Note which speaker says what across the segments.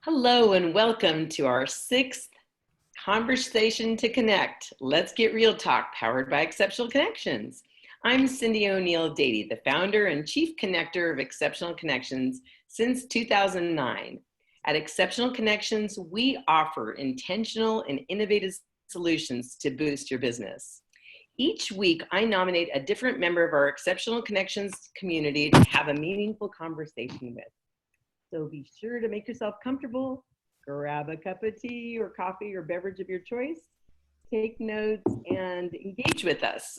Speaker 1: Hello and welcome to our sixth Conversation to Connect. Let's Get Real Talk, powered by Exceptional Connections. I'm CyndiONeill-Dady, the founder and chief connector of Exceptional Connections since 2009. At Exceptional Connections, we offer intentional and innovative solutions to boost your business. Each week, I nominate a different member of our Exceptional Connections community to have a meaningful conversation with. So be sure to make yourself comfortable, grab a cup of tea or coffee or beverage of your choice, take notes, and engage with us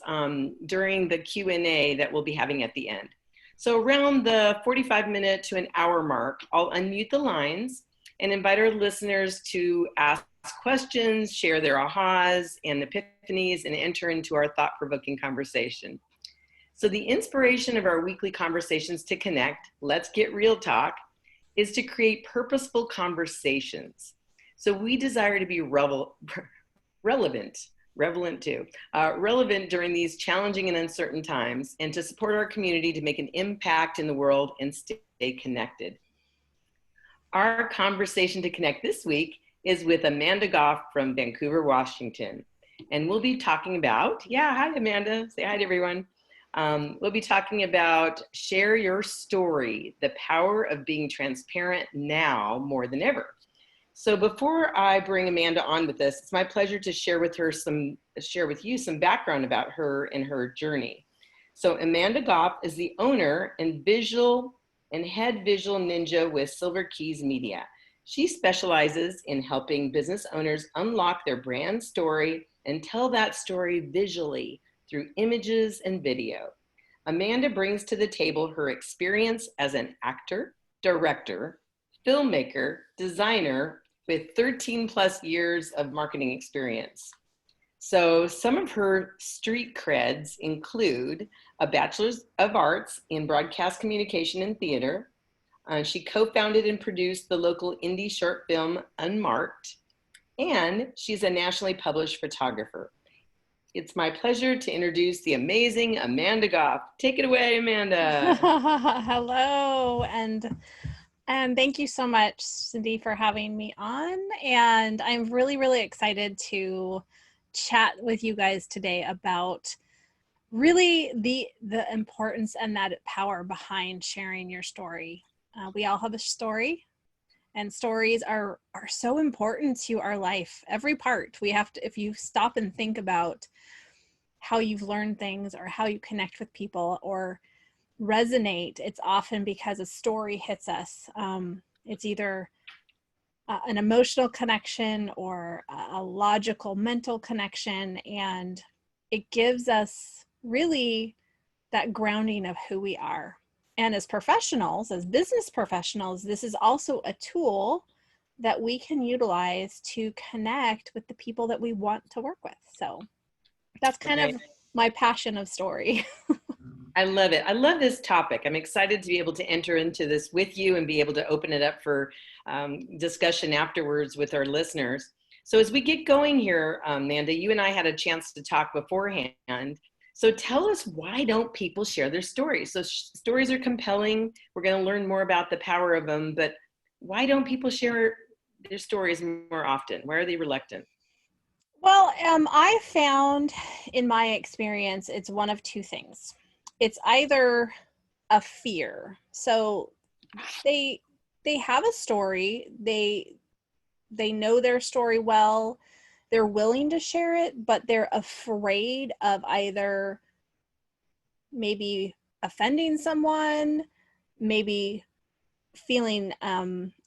Speaker 1: during the Q&A that we'll be having at the end. So around the 45-minute to an hour mark, I'll unmute the lines and invite our listeners to ask questions, share their ahas and epiphanies, and enter into our thought-provoking conversation. So the inspiration of our weekly Conversations to Connect, Let's Get Real Talk, is to create purposeful conversations. So we desire to be relevant during these challenging and uncertain times, and to support our community to make an impact in the world and stay connected. Our Conversation to Connect this week is with Amanda Goff from Vancouver, Washington. And we'll be talking about, hi Amanda, say hi to everyone. We'll be talking about share your story, the power of being transparent now more than ever. So before I bring Amanda on with this, it's my pleasure to share with you some background about her and her journey. So Amanda Goff is the owner and head visual ninja with Silver Keys Media. She specializes in helping business owners unlock their brand story and tell that story visually through images and video. Amanda brings to the table her experience as an actor, director, filmmaker, designer with 13 plus years of marketing experience. So some of her street creds include a Bachelor of Arts in Broadcast Communication and Theater. She co-founded and produced the local indie short film Unmarked, and she's a nationally published photographer. It's my pleasure to introduce the amazing Amanda Goff. Take it away, Amanda.
Speaker 2: Hello, and thank you so much, Cyndi, for having me on. And I'm really, really excited to chat with you guys today about really the importance and that power behind sharing your story. We all have a story. And stories are so important to our life. Every part we have to, if you stop and think about how you've learned things or how you connect with people or resonate, it's often because a story hits us. It's either an emotional connection or a logical mental connection. And it gives us really that grounding of who we are. And as professionals, as business professionals, this is also a tool that we can utilize to connect with the people that we want to work with. So that's kind of my passion of story.
Speaker 1: I love it. I love this topic. I'm excited to be able to enter into this with you and be able to open it up for discussion afterwards with our listeners. So as we get going here, Amanda, you and I had a chance to talk beforehand. So tell us, why don't people share their stories? So stories are compelling. We're going to learn more about the power of them, but why don't people share their stories more often? Why are they reluctant?
Speaker 2: Well, I found in my experience, it's one of two things. It's either a fear. So they have a story. They know their story well. They're willing to share it, but they're afraid of either maybe offending someone, maybe feeling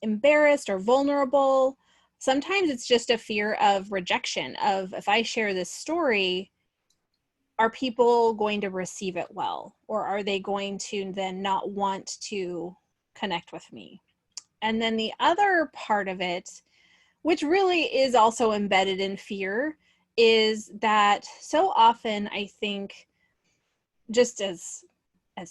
Speaker 2: embarrassed or vulnerable. Sometimes it's just a fear of rejection, of if I share this story, are people going to receive it well? Or are they going to then not want to connect with me? And then the other part of it, which really is also embedded in fear, is that so often I think, just as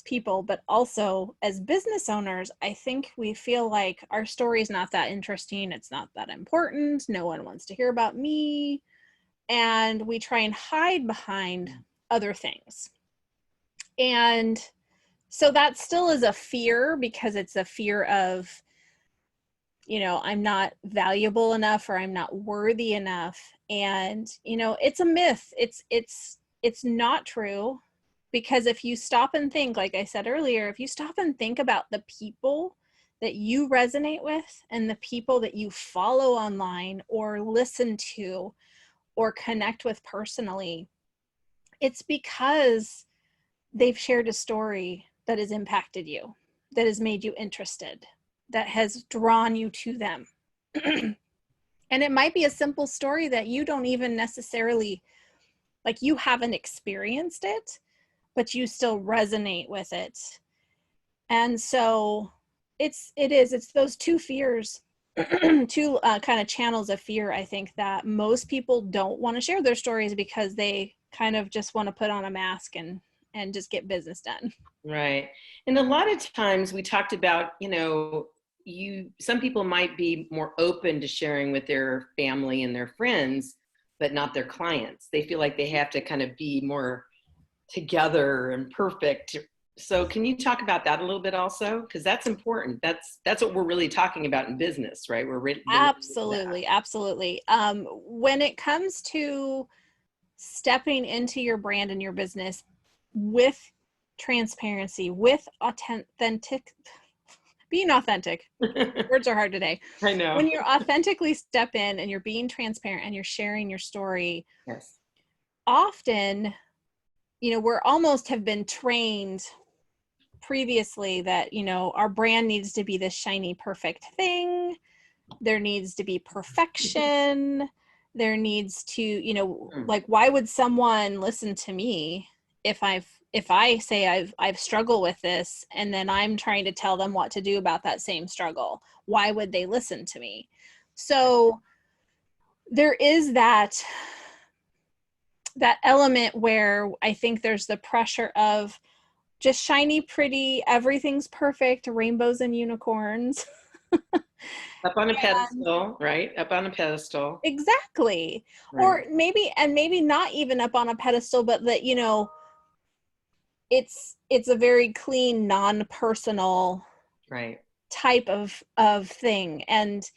Speaker 2: people, but also as business owners, I think we feel like our story is not that interesting. It's not that important. No one wants to hear about me. And we try and hide behind other things. And so that still is a fear, because it's a fear of I'm not valuable enough, or I'm not worthy enough. And, it's a myth. It's not true, because if you stop and think, like I said earlier, if you stop and think about the people that you resonate with and the people that you follow online or listen to or connect with personally, it's because they've shared a story that has impacted you, that has made you interested, that has drawn you to them. And it might be a simple story that you don't even necessarily, like, you haven't experienced it, but you still resonate with it. And so it's those two fears, two kind of channels of fear, I think, that most people don't want to share their stories because they kind of just want to put on a mask and just get business done.
Speaker 1: Right. And a lot of times we talked about, some people might be more open to sharing with their family and their friends, but not their clients. They feel like they have to kind of be more together and perfect. So can you talk about that a little bit also? Because that's important. That's what we're really talking about in business, right?
Speaker 2: Absolutely. When it comes to stepping into your brand and your business with transparency, with being authentic. Words are hard today.
Speaker 1: I know.
Speaker 2: When you authentically step in and you're being transparent and you're sharing your story,
Speaker 1: yes,
Speaker 2: often, we're almost have been trained previously that, our brand needs to be this shiny, perfect thing. There needs to be perfection. There needs to, like, why would someone listen to me if I say I've struggled with this, and then I'm trying to tell them what to do about that same struggle? Why would they listen to me? So there is that element where I think there's the pressure of just shiny, pretty, everything's perfect, rainbows and unicorns.
Speaker 1: Up on a pedestal, right? Up on a pedestal.
Speaker 2: Exactly. Right. Or maybe not even up on a pedestal, but that, it's a very clean, non-personal
Speaker 1: right
Speaker 2: type of thing. And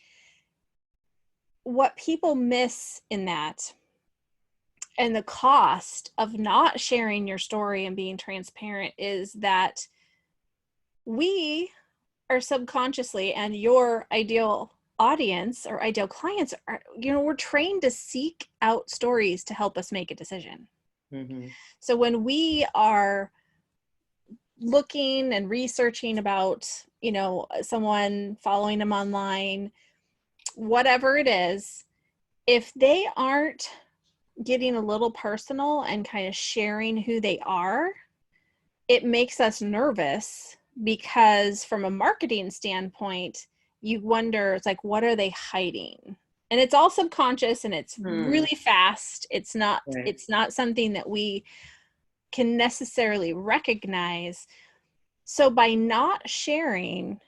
Speaker 2: what people miss in that, and the cost of not sharing your story and being transparent, is that we are subconsciously, and your ideal audience or ideal clients are, we're trained to seek out stories to help us make a decision. Mm-hmm. So when we are looking and researching about, someone, following them online, whatever it is, if they aren't getting a little personal and kind of sharing who they are, it makes us nervous, because from a marketing standpoint, you wonder, it's like, what are they hiding? And it's all subconscious, and it's really fast. It's not something that we can necessarily recognize. So by not sharing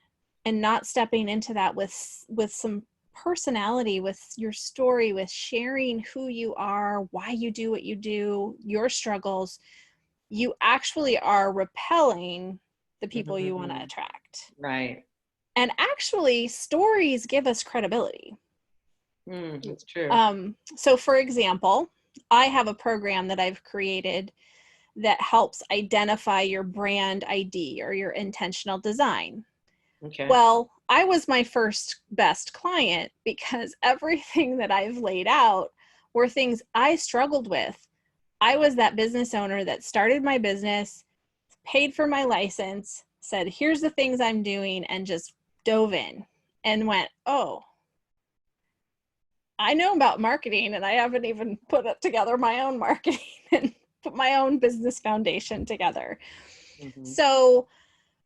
Speaker 2: and not stepping into that with some personality, with your story, with sharing who you are, why you do what you do, your struggles, you actually are repelling the people you want to attract.
Speaker 1: Right.
Speaker 2: And actually, stories give us credibility.
Speaker 1: That's true.
Speaker 2: So for example, I have a program that I've created that helps identify your brand ID or your intentional design. Okay. Well, I was my first best client because everything that I've laid out were things I struggled with. I was that business owner that started my business, paid for my license, said, here's the things I'm doing, and just dove in and went, oh, I know about marketing, and I haven't even put together my own marketing and put my own business foundation together. Mm-hmm. So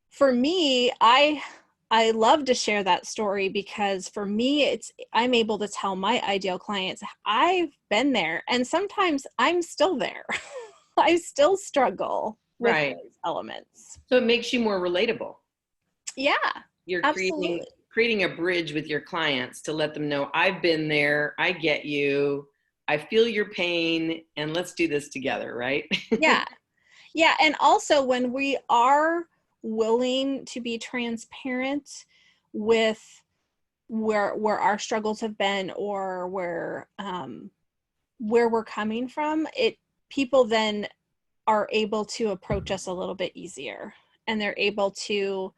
Speaker 2: for me, I love to share that story, because for me, I'm able to tell my ideal clients, I've been there, and sometimes I'm still there. I still struggle with those elements.
Speaker 1: So it makes you more relatable.
Speaker 2: Yeah,
Speaker 1: you're creating a bridge with your clients to let them know, I've been there, I get you, I feel your pain, and let's do this together, right?
Speaker 2: Yeah. And also, when we are willing to be transparent with where our struggles have been, or where we're coming from, people then are able to approach us a little bit easier, and they're able to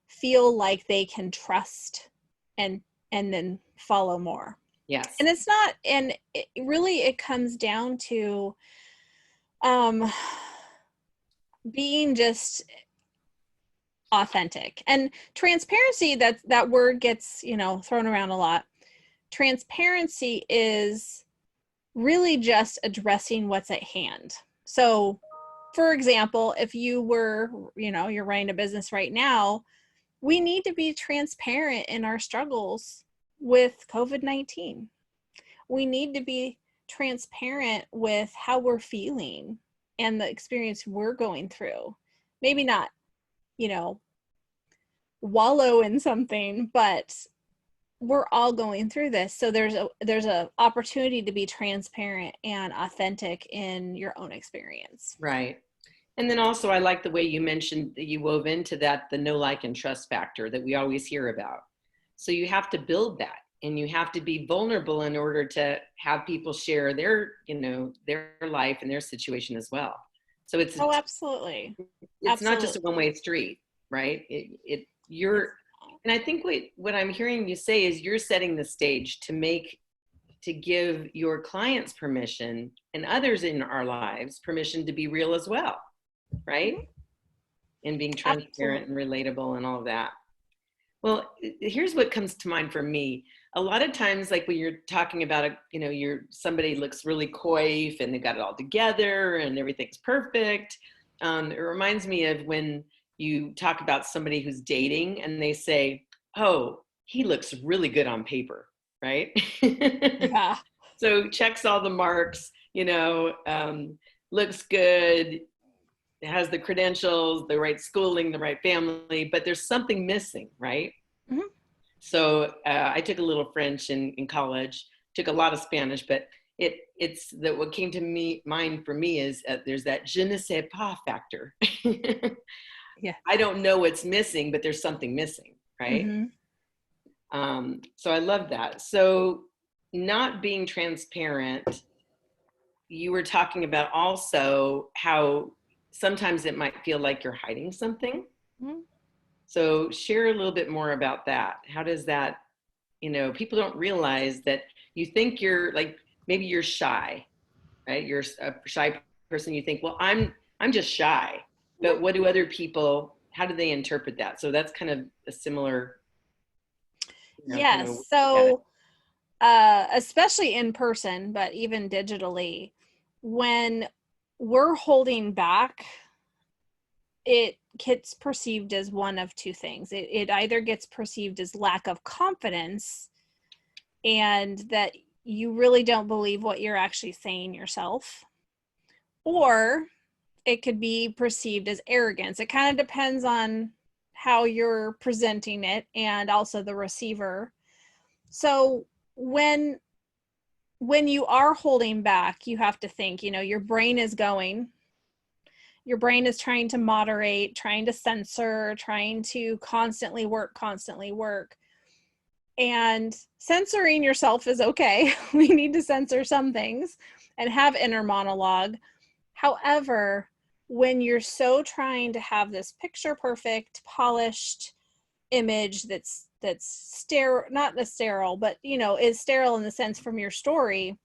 Speaker 2: feel like they can trust and then follow more.
Speaker 1: Yes.
Speaker 2: And it's not, and it comes down to being just authentic and transparency. That word gets, thrown around a lot. Transparency is really just addressing what's at hand. So, for example, if you were, you're running a business right now, we need to be transparent in our struggles with COVID-19. We need to be transparent with how we're feeling and the experience we're going through. Maybe not, wallow in something, but we're all going through this. So there's a opportunity to be transparent and authentic in your own experience.
Speaker 1: Right. And then also, I like the way you mentioned that you wove into that the know, like, and trust factor that we always hear about. So you have to build that, and you have to be vulnerable in order to have people share their, their life and their situation as well. So it's
Speaker 2: absolutely.
Speaker 1: It's not just a one-way street, right? And I think what I'm hearing you say is you're setting the stage to give your clients permission and others in our lives permission to be real as well, right? And being transparent and relatable and all of that. Well, here's what comes to mind for me. A lot of times, like when you're talking about, somebody looks really coif and they got it all together and everything's perfect. It reminds me of when you talk about somebody who's dating and they say, oh, he looks really good on paper, right?
Speaker 2: Yeah.
Speaker 1: So checks all the marks, looks good, has the credentials, the right schooling, the right family, but there's something missing, right?
Speaker 2: Mm-hmm.
Speaker 1: So I took a little French in college, took a lot of Spanish, but what came to mind for me is there's that je ne sais pas factor.
Speaker 2: Yeah.
Speaker 1: I don't know what's missing, but there's something missing, right?
Speaker 2: Mm-hmm.
Speaker 1: So I love that. So not being transparent, you were talking about also how sometimes it might feel like you're hiding something.
Speaker 2: Mm-hmm.
Speaker 1: So share a little bit more about that. How does that, people don't realize that you think you're like, maybe you're shy, right? You're a shy person. You think, well, I'm just shy, but what do other people, how do they interpret that? So that's kind of a similar.
Speaker 2: Yes. So, especially in person, but even digitally, when we're holding back, it gets perceived as one of two things. It either gets perceived as lack of confidence, and that you really don't believe what you're actually saying yourself, or it could be perceived as arrogance. It kind of depends on how you're presenting it and also the receiver. So when you are holding back, you have to think, your brain is going. Your brain is trying to moderate, trying to censor, trying to constantly work. And censoring yourself is okay. We need to censor some things and have inner monologue. However, when you're so trying to have this picture perfect, polished image that's sterile, not the sterile, but is sterile in the sense from your story.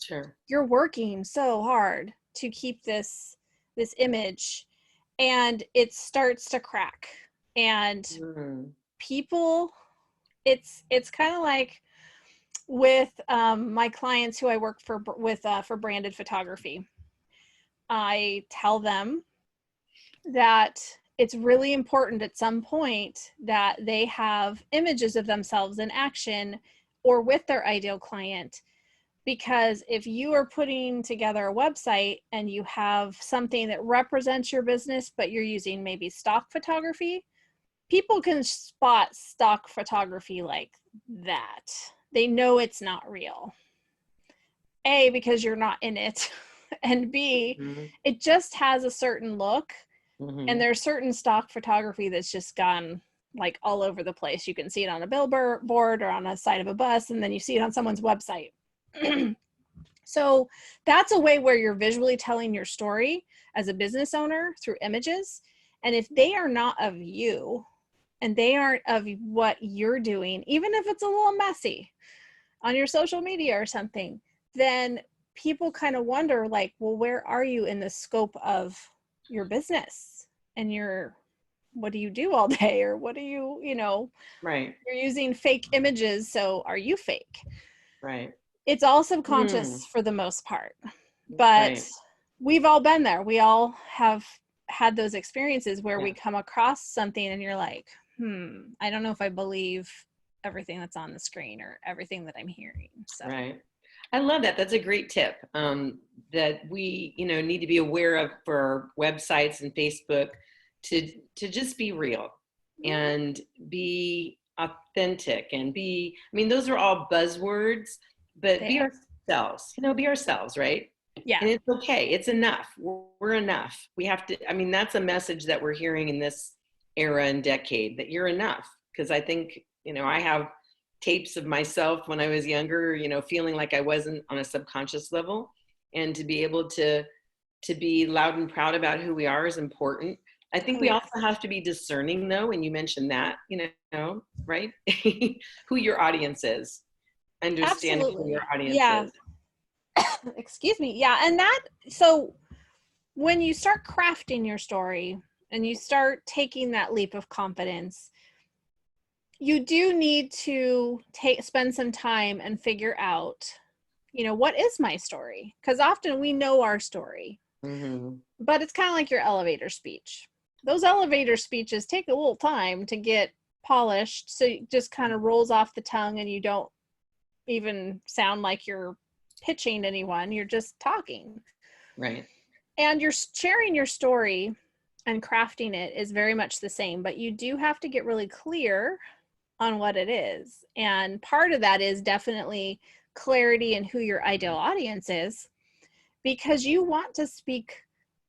Speaker 1: Sure. You're
Speaker 2: working so hard to keep this image, and it starts to crack. And people, it's kind of like with my clients who I work for branded photography. I tell them that it's really important at some point that they have images of themselves in action or with their ideal client. Because if you are putting together a website and you have something that represents your business, but you're using maybe stock photography, people can spot stock photography like that. They know it's not real. A, because you're not in it. And B, it just has a certain look. And there's certain stock photography that's just gone like all over the place. You can see it on a billboard or on a side of a bus, and then you see it on someone's website. So that's a way where you're visually telling your story as a business owner through images. And if they are not of you and they aren't of what you're doing, even if it's a little messy on your social media or something, then people kind of wonder like, well, where are you in the scope of your business and what do you do all day? Or what do you,
Speaker 1: Right.
Speaker 2: you're using fake images. So are you fake?
Speaker 1: Right.
Speaker 2: It's all subconscious for the most part, but
Speaker 1: Right.
Speaker 2: we've all been there. We all have had those experiences where we come across something and you're like, I don't know if I believe everything that's on the screen or everything that I'm hearing. So.
Speaker 1: Right. I love that. That's a great tip that we, need to be aware of for our websites and Facebook to just be real and be authentic and those are all buzzwords, but be ourselves, be ourselves, right?
Speaker 2: Yeah.
Speaker 1: And it's okay. It's enough. We're enough. We have to, that's a message that we're hearing in this era and decade, that you're enough. Because I think, I have tapes of myself when I was younger, feeling like I wasn't on a subconscious level, and to be able to be loud and proud about who we are is important. I think we also have to be discerning though, and you mentioned that, right? Who your audience is. Understand who your audience is.
Speaker 2: Excuse me. Yeah. And so when you start crafting your story and you start taking that leap of confidence, you do need to spend some time and figure out, what is my story? Because often we know our story, but it's kind of like your elevator speech. Those elevator speeches take a little time to get polished. So it just kind of rolls off the tongue and you don't even sound like you're pitching anyone. You're just talking.
Speaker 1: Right.
Speaker 2: And you're sharing your story and crafting it is very much the same, but you do have to get really clear on what it is. And part of that is definitely clarity in who your ideal audience is, because you want to speak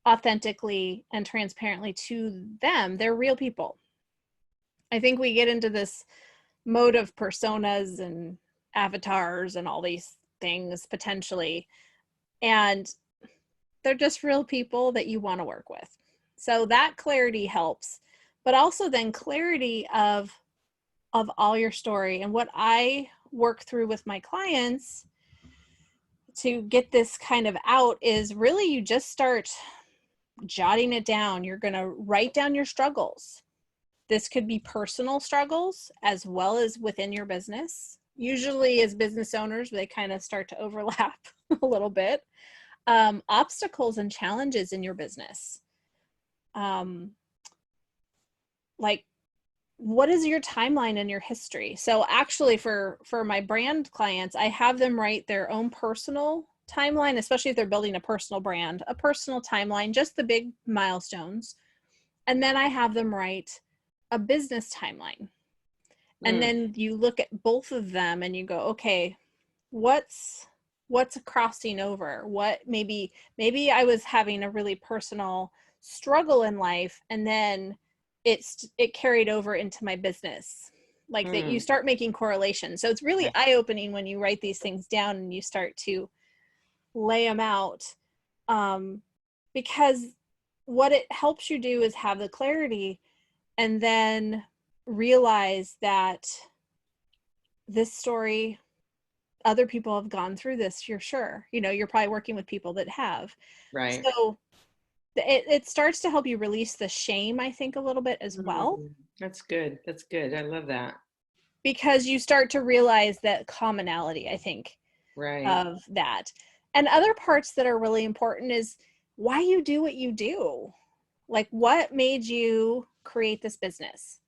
Speaker 2: authentically and transparently to them. They're real people. I think we get into this mode of personas and avatars and all these things potentially, and they're just real people that you want to work with. So that clarity helps, but also then clarity of all your story. And what I work through with my clients to get this kind of out is really you just start jotting it down. You're going to write down your struggles. This could be personal struggles as well as within your business. Usually as business owners, they kind of start to overlap a little bit. Obstacles and challenges in your business. Like, what is your timeline and your history? So actually for my brand clients, I have them write their own personal timeline, especially if they're building a personal brand, a personal timeline, just the big milestones. And then I have them write a business timeline. And then you look at both of them and you go, okay, what's crossing over? What maybe I was having a really personal struggle in life, and then it carried over into my business, like that you start making correlations. So it's really eye-opening when you write these things down and you start to lay them out, because what it helps you do is have the clarity and then realize that this story, other people have gone through this, you're sure, you're probably working with people that have.
Speaker 1: Right.
Speaker 2: So it starts to help you release the shame, I think, a little bit as well.
Speaker 1: That's good. That's good. I love that.
Speaker 2: Because you start to realize that commonality, I think, of that. And other parts that are really important is why you do what you do. Like, what made you create this business?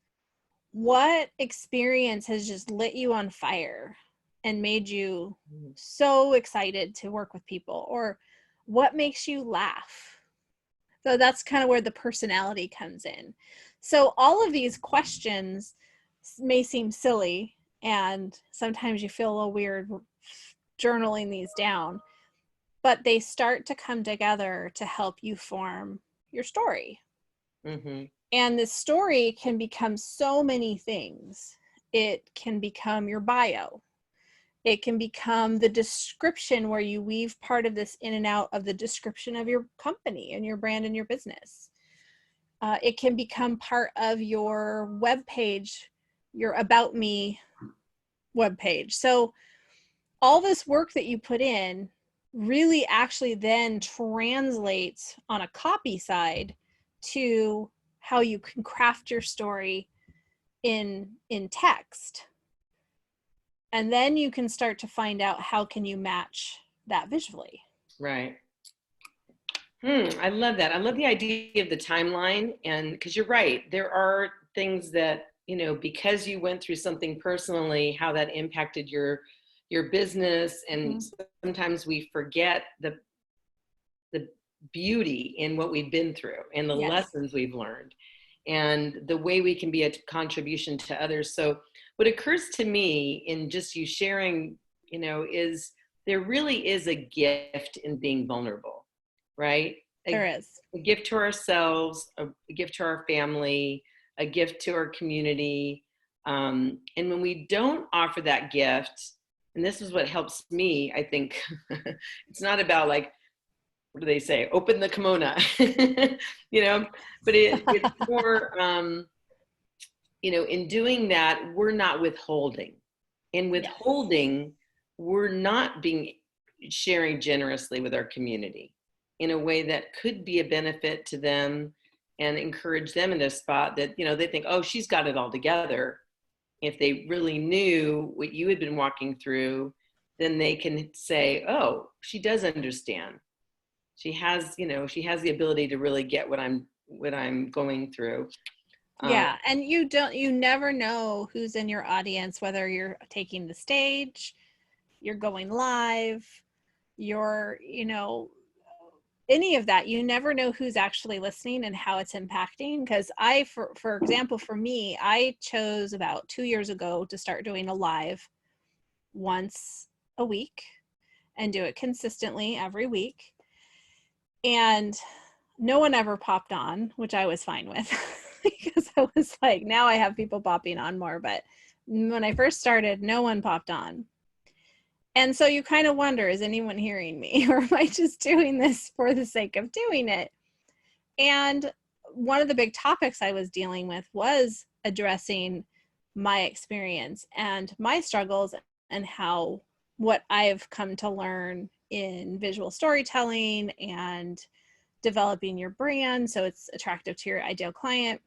Speaker 2: What experience has just lit you on fire and made you so excited to work with people? Or what makes you laugh? So that's kind of where the personality comes in. So all of these questions may seem silly, and sometimes you feel a little weird journaling these down, but they start to come together to help you form your story. And this story can become so many things. It can become your bio. It can become the description where you weave part of this in and out of the description of your company and your brand and your business. It can become part of your web page, your About Me web page. So all this work that you put in really actually then translates on a copy side to how you can craft your story in text. And then you can start to find out how can you match that visually.
Speaker 1: Right. I love that. I love the idea of the timeline, and because you're right, there are things that, you know, because you went through something personally, how that impacted your business, and sometimes we forget the beauty in what we've been through and the lessons we've learned and the way we can be a contribution to others. So what occurs to me in just you sharing, you know, is there really is a gift in being vulnerable, right?
Speaker 2: There is.
Speaker 1: A gift to ourselves, a gift to our family, a gift to our community. And when we don't offer that gift, and this is what helps me, I think, it's not about like, what do they say? Open the kimono, you know, but it's more, you know, in doing that, we're not withholding. In withholding, we're not sharing generously with our community in a way that could be a benefit to them and encourage them in this spot that, you know, they think, oh, she's got it all together. If they really knew what you had been walking through, then they can say, oh, she does understand. She has, you know, she has the ability to really get what I'm going through.
Speaker 2: Yeah, and you never know who's in your audience, whether you're taking the stage, you're going live, you're, you know, any of that. You never know who's actually listening and how it's impacting. Because for example, for me, I chose about 2 years ago to start doing a live once a week and do it consistently every week. And no one ever popped on, which I was fine with because I was like, now I have people popping on more. But when I first started, no one popped on. And so you kind of wonder, is anyone hearing me, or am I just doing this for the sake of doing it? And one of the big topics I was dealing with was addressing my experience and my struggles and how what I've come to learn in visual storytelling and developing your brand so it's attractive to your ideal client.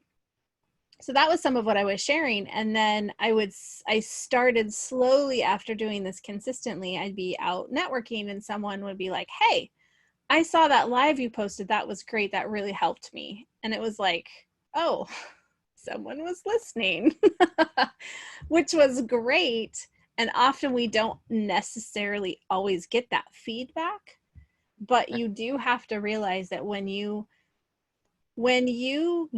Speaker 2: So that was some of what I was sharing. And then I started slowly, after doing this consistently, I'd be out networking and someone would be like, hey, I saw that live you posted. That was great. That really helped me. And it was like, oh, someone was listening, which was great. And often we don't necessarily always get that feedback, but you do have to realize that when you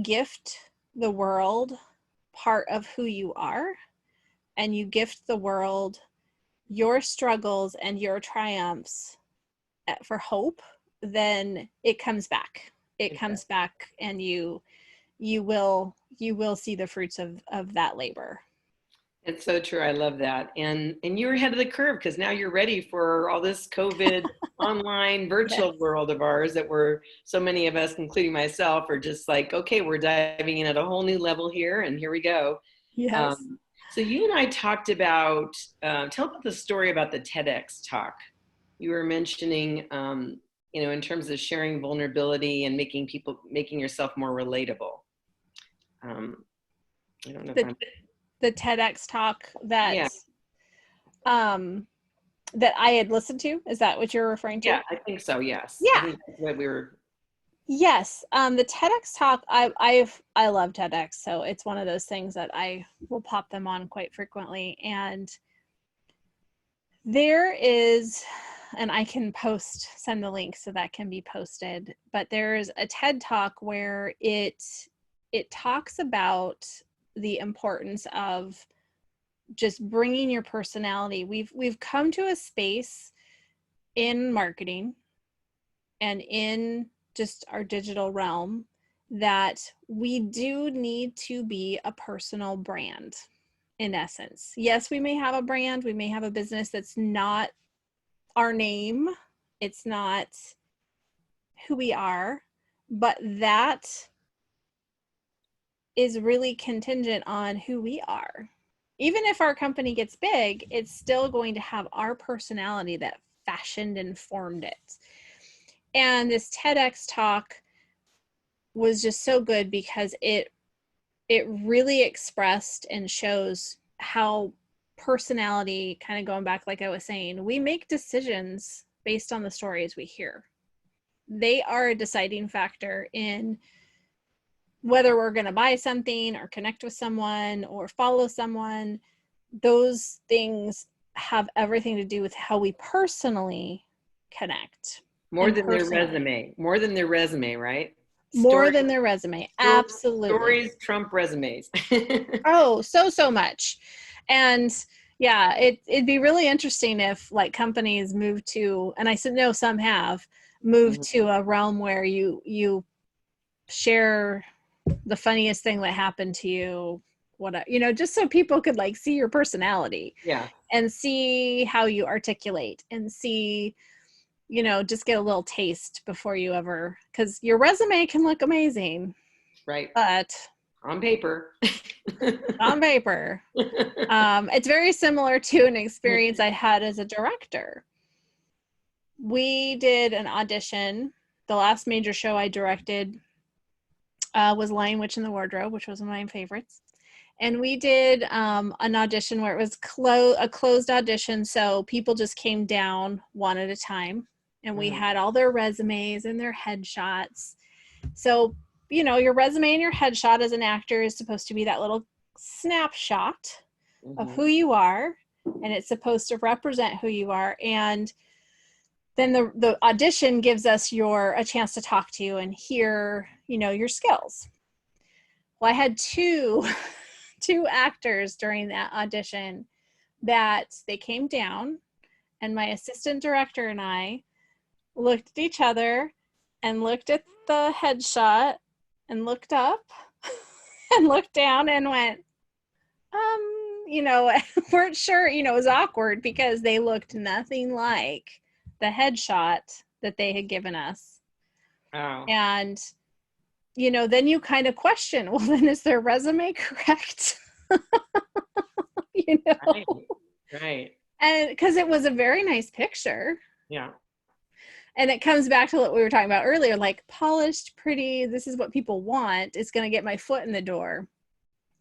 Speaker 2: gift the world part of who you are, and you gift the world your struggles and your triumphs for hope, then it comes back. It comes back, and you will see the fruits of that labor.
Speaker 1: It's so true. I love that. And you're ahead of the curve because now you're ready for all this COVID online virtual world of ours that so many of us, including myself, are just like, okay, we're diving in at a whole new level here, and here we go.
Speaker 2: Yes.
Speaker 1: So you and I talked about, tell about the story about the TEDx talk. You were mentioning, you know, in terms of sharing vulnerability and making yourself more relatable. I don't know if
Speaker 2: the TEDx talk that that I had listened to. Is that what you're referring to?
Speaker 1: Yeah, I think so. Yes.
Speaker 2: Yeah.
Speaker 1: I think that's what we were.
Speaker 2: Yes. The TEDx talk, I love TEDx. So it's one of those things that I will pop them on quite frequently. And there is, and I can send the link so that can be posted, but there's a TED talk where it talks about the importance of just bringing your personality. We've come to a space in marketing and in just our digital realm that we do need to be a personal brand in essence. Yes, we may have a brand, we may have a business that's not our name, it's not who we are, but that is really contingent on who we are. Even if our company gets big, it's still going to have our personality that fashioned and formed it. And this TEDx talk was just so good because it really expressed and shows how personality, kind of going back like I was saying, we make decisions based on the stories we hear. They are a deciding factor in whether we're going to buy something or connect with someone or follow someone. Those things have everything to do with how we personally connect.
Speaker 1: More than their resume. More than their resume, right?
Speaker 2: More than their resume. Absolutely.
Speaker 1: Stories trump resumes.
Speaker 2: Oh, so much. And yeah, it'd be really interesting if like companies move to, and I know some have moved to a realm where you share the funniest thing that happened to you, what, you know, just so people could like see your personality.
Speaker 1: Yeah.
Speaker 2: And see how you articulate and see, you know, just get a little taste before you ever, because your resume can look amazing.
Speaker 1: Right.
Speaker 2: But
Speaker 1: on paper.
Speaker 2: On paper. It's very similar to an experience I had as a director. We did an audition. The last major show I directed was Lion Witch in the Wardrobe, which was one of my favorites. And we did an audition where it was a closed audition, so people just came down one at a time. And we had all their resumes and their headshots. So, you know, your resume and your headshot as an actor is supposed to be that little snapshot of who you are, and it's supposed to represent who you are. And then the audition gives us a chance to talk to you and hear, you know, your skills. Well, I had two actors during that audition that they came down, and my assistant director and I looked at each other and looked at the headshot and looked up and looked down and went, you know, weren't sure, you know, it was awkward because they looked nothing like the headshot that they had given us.
Speaker 1: Oh.
Speaker 2: And, you know, then you kind of question, well, then is their resume correct? You know?
Speaker 1: Right.
Speaker 2: And because it was a very nice picture.
Speaker 1: Yeah.
Speaker 2: And it comes back to what we were talking about earlier, like polished, pretty, this is what people want. It's going to get my foot in the door.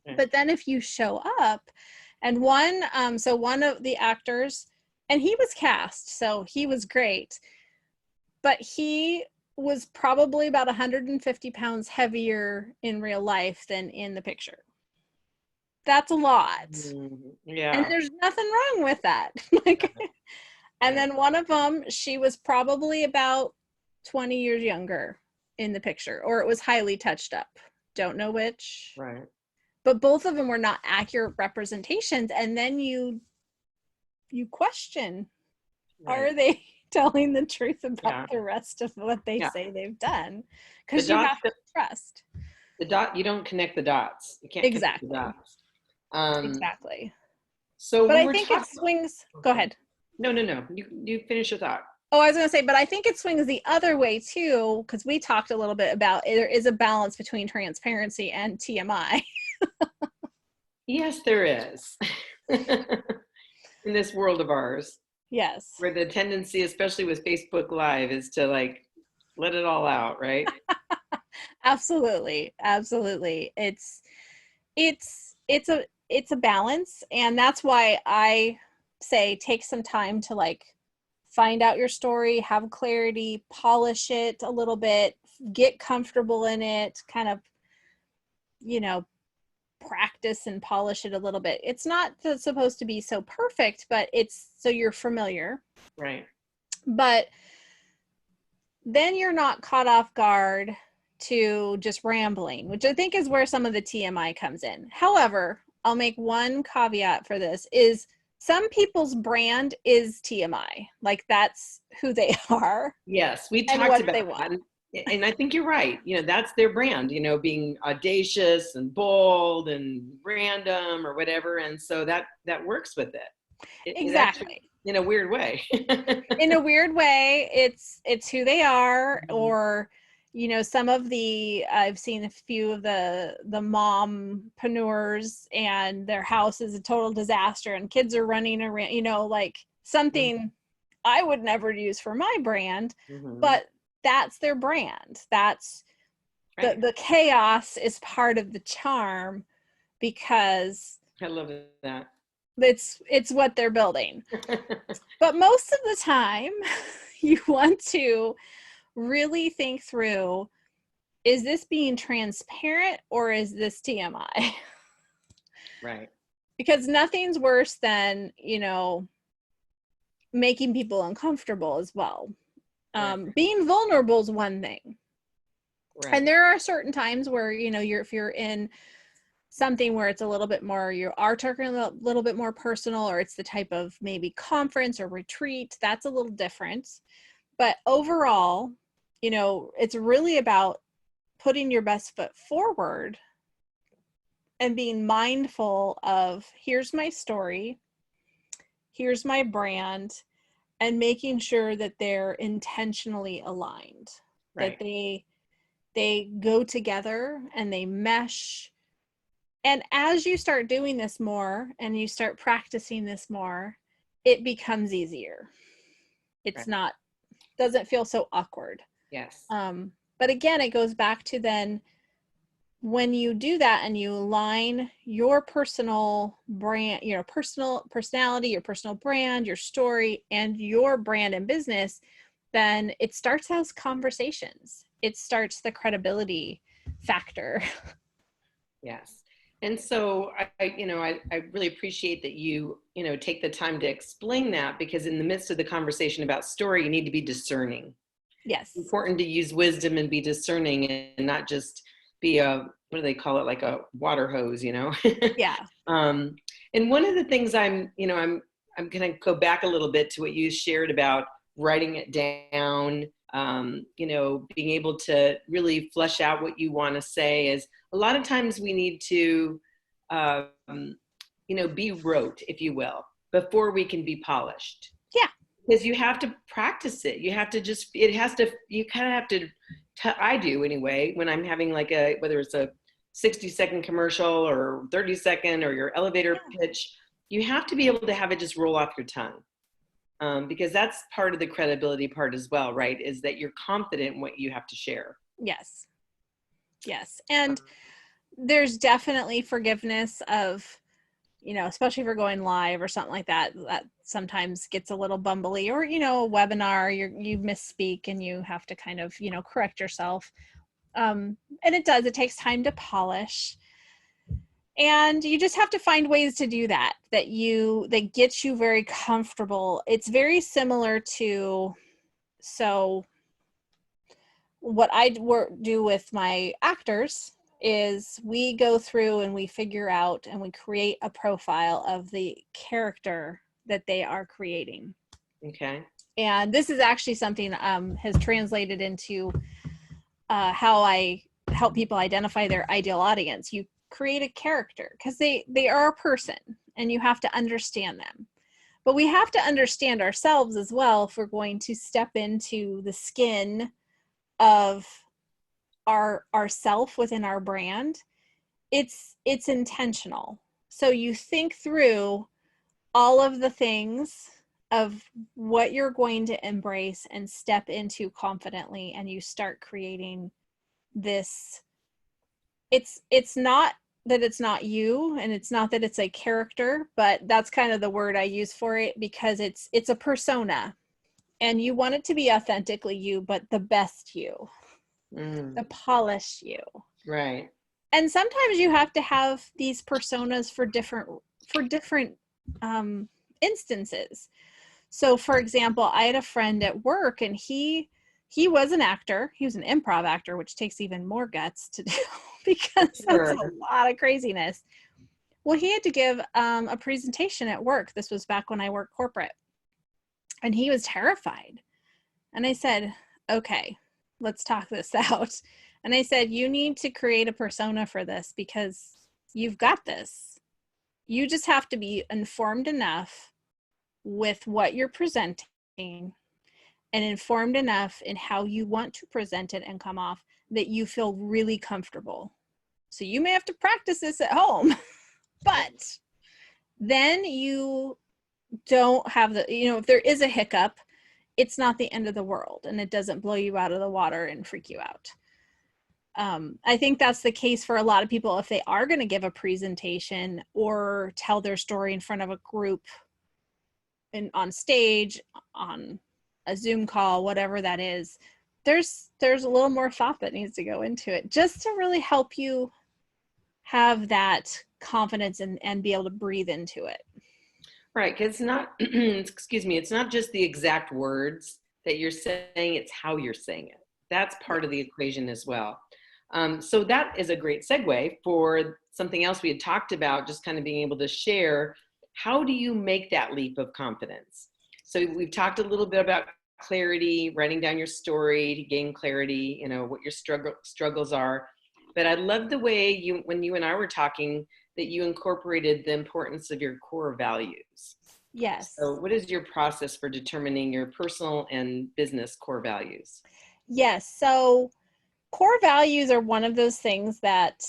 Speaker 2: Okay. But then if you show up, and one of the actors, and he was cast, so he was great, but he was probably about 150 pounds heavier in real life than in the picture. That's a lot.
Speaker 1: Yeah.
Speaker 2: And there's nothing wrong with that. Like, and then one of them, she was probably about 20 years younger in the picture, or it was highly touched up. Don't know which.
Speaker 1: Right.
Speaker 2: But both of them were not accurate representations. And then you question, are they telling the truth about the rest of what they say they've done? Because you have to trust.
Speaker 1: You don't connect the dots. You can't connect the dots.
Speaker 2: Exactly.
Speaker 1: So,
Speaker 2: but I think it swings. Go ahead.
Speaker 1: No. You finish your thought.
Speaker 2: Oh, I was going to say, but I think it swings the other way too, because we talked a little bit about there is a balance between transparency and TMI.
Speaker 1: Yes, there is. In this world of ours.
Speaker 2: Yes.
Speaker 1: Where the tendency, especially with Facebook Live, is to like let it all out, right?
Speaker 2: Absolutely. It's a balance, and that's why I say take some time to like find out your story, have clarity, polish it a little bit, get comfortable in it, kind of, you know, practice and polish it a little bit. It's not supposed to be so perfect, but it's so you're familiar.
Speaker 1: Right.
Speaker 2: But then you're not caught off guard to just rambling, which I think is where some of the TMI comes in. However, I'll make one caveat for this is some people's brand is TMI. Like that's who they are.
Speaker 1: Yes, we talked about that. And I think you're right. That's their brand, being audacious and bold and random or whatever. And so that works with it. It actually,
Speaker 2: Exactly.
Speaker 1: in a weird way.
Speaker 2: In a weird way, it's who they are. Or some of the, I've seen a few of the mompreneurs, and their house is a total disaster and kids are running around, like something I would never use for my brand, but that's their brand. That's
Speaker 1: Right.
Speaker 2: the chaos is part of the charm, because
Speaker 1: I love that.
Speaker 2: it's what they're building. But most of the time, you want to really think through, is this being transparent or is this TMI?
Speaker 1: Right.
Speaker 2: Because nothing's worse than, making people uncomfortable as well.
Speaker 1: Right.
Speaker 2: Being vulnerable is one thing.
Speaker 1: Right.
Speaker 2: And there are certain times where, if you're in something where it's a little bit more, you are talking a little bit more personal, or it's the type of maybe conference or retreat, that's a little different. But overall, it's really about putting your best foot forward and being mindful of, here's my story, here's my brand, and making sure that they're intentionally aligned,
Speaker 1: Right.
Speaker 2: that they go together and they mesh. And as you start doing this more and you start practicing this more, it becomes easier. It's not, doesn't feel so awkward.
Speaker 1: Yes.
Speaker 2: But again, it goes back to then, when you do that and you align your personal brand, your personal personality, your personal brand, your story, and your brand and business, then it starts as conversations. It starts the credibility factor.
Speaker 1: Yes. And so I really appreciate that you take the time to explain that, because in the midst of the conversation about story, you need to be discerning.
Speaker 2: Yes.
Speaker 1: It's important to use wisdom and be discerning, and not just be what do they call it, like a water hose,
Speaker 2: Yeah.
Speaker 1: And one of the things I'm going to go back a little bit to what you shared about writing it down, being able to really flesh out what you want to say. Is a lot of times we need to, be rote, if you will, before we can be polished.
Speaker 2: Yeah.
Speaker 1: Because you have to practice it. You have to you kind of have to, I do anyway, when I'm having like whether it's a 60-second commercial or 30-second or your elevator pitch, you have to be able to have it just roll off your tongue. Because that's part of the credibility part as well, right? Is that you're confident in what you have to share.
Speaker 2: Yes. Yes. And there's definitely forgiveness of, especially if you're going live or something like that, that sometimes gets a little bumbly, or, a webinar, you misspeak and you have to kind of, correct yourself. And it takes time to polish. And you just have to find ways to do that gets you very comfortable. It's very similar to, so what I do with my actors is we go through and we figure out and we create a profile of the character that they are creating.
Speaker 1: Okay.
Speaker 2: And this is actually something has translated into how I help people identify their ideal audience. You create a character because they are a person and you have to understand them. But we have to understand ourselves as well if we're going to step into the skin of our self within our brand. It's intentional. So you think through all of the things of what you're going to embrace and step into confidently, and you start creating this. It's not that it's not you, and it's not that it's a character, but that's kind of the word I use for it, because it's a persona, and you want it to be authentically you, but the best you, the polished you.
Speaker 1: Right.
Speaker 2: And sometimes you have to have these personas for different instances. So for example, I had a friend at work, and he was an actor. He was an improv actor, which takes even more guts to do because that's a lot of craziness. Well, he had to give a presentation at work. This was back when I worked corporate. And he was terrified. And I said, okay, let's talk this out. And I said, you need to create a persona for this because you've got this. You just have to be informed enough with what you're presenting and informed enough in how you want to present it and come off that you feel really comfortable. So you may have to practice this at home, but then you don't have the, if there is a hiccup, it's not the end of the world and it doesn't blow you out of the water and freak you out. I think that's the case for a lot of people if they are going to give a presentation or tell their story in front of a group and on stage, on a Zoom call, whatever that is. There's a little more thought that needs to go into it just to really help you have that confidence and be able to breathe into it.
Speaker 1: Right, because it's not, excuse me, it's not just the exact words that you're saying, it's how you're saying it. That's part of the equation as well. So that is a great segue for something else we had talked about, just kind of being able to share. How do you make that leap of confidence? So we've talked a little bit about clarity, writing down your story to gain clarity, what your struggles are. But I love the way when you and I were talking, that you incorporated the importance of your core values.
Speaker 2: Yes.
Speaker 1: So what is your process for determining your personal and business core values?
Speaker 2: Yes. So core values are one of those things that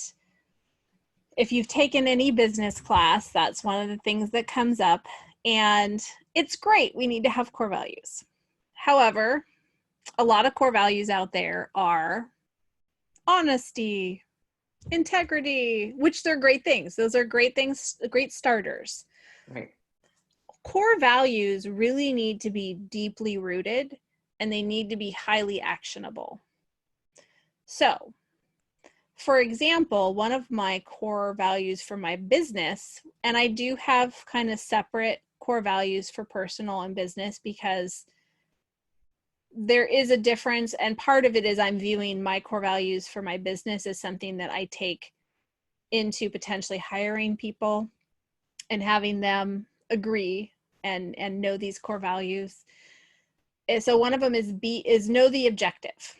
Speaker 2: if you've taken any business class, that's one of the things that comes up. And it's great. We need to have core values. However, a lot of core values out there are honesty, integrity, which they're great things. Those are great things, great starters.
Speaker 1: Right.
Speaker 2: Core values really need to be deeply rooted and they need to be highly actionable. So, for example, one of my core values for my business, and I do have kind of separate core values for personal and business because there is a difference, and part of it is I'm viewing my core values for my business as something that I take into potentially hiring people and having them agree and know these core values. And so one of them is know the objective.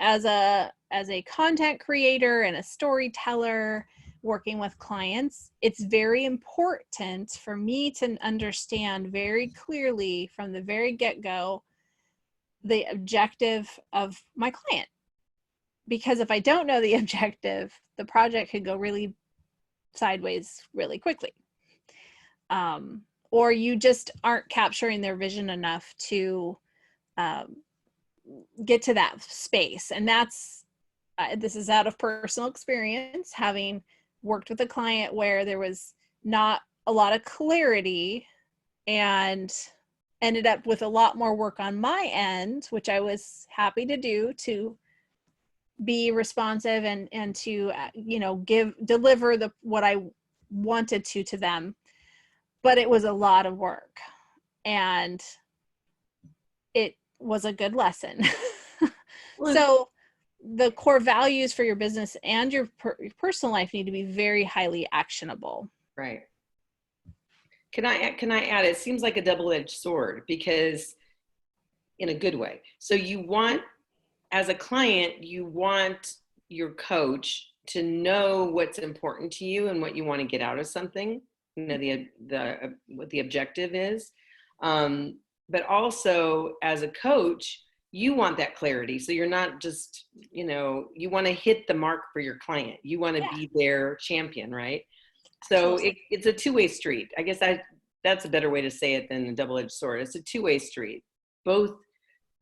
Speaker 2: As a content creator and a storyteller working with clients, it's very important for me to understand very clearly from the very get-go the objective of my client. Because if I don't know the objective, the project could go really sideways really quickly. Or you just aren't capturing their vision enough to get to that space. And that's, this is out of personal experience, having worked with a client where there was not a lot of clarity and ended up with a lot more work on my end, which I was happy to do to be responsive and to, deliver what I wanted to them. But it was a lot of work and it was a good lesson. So the core values for your business and your personal life need to be very highly actionable.
Speaker 1: Right. Can I add, it seems like a double-edged sword because in a good way. So you want, as a client, you want your coach to know what's important to you and what you want to get out of something, what the objective is. But also as a coach, you want that clarity. So you're not just, you want to hit the mark for your client. You want to be their champion, right? So it's a two-way street. I guess that's a better way to say it than a double-edged sword. It's a two-way street. Both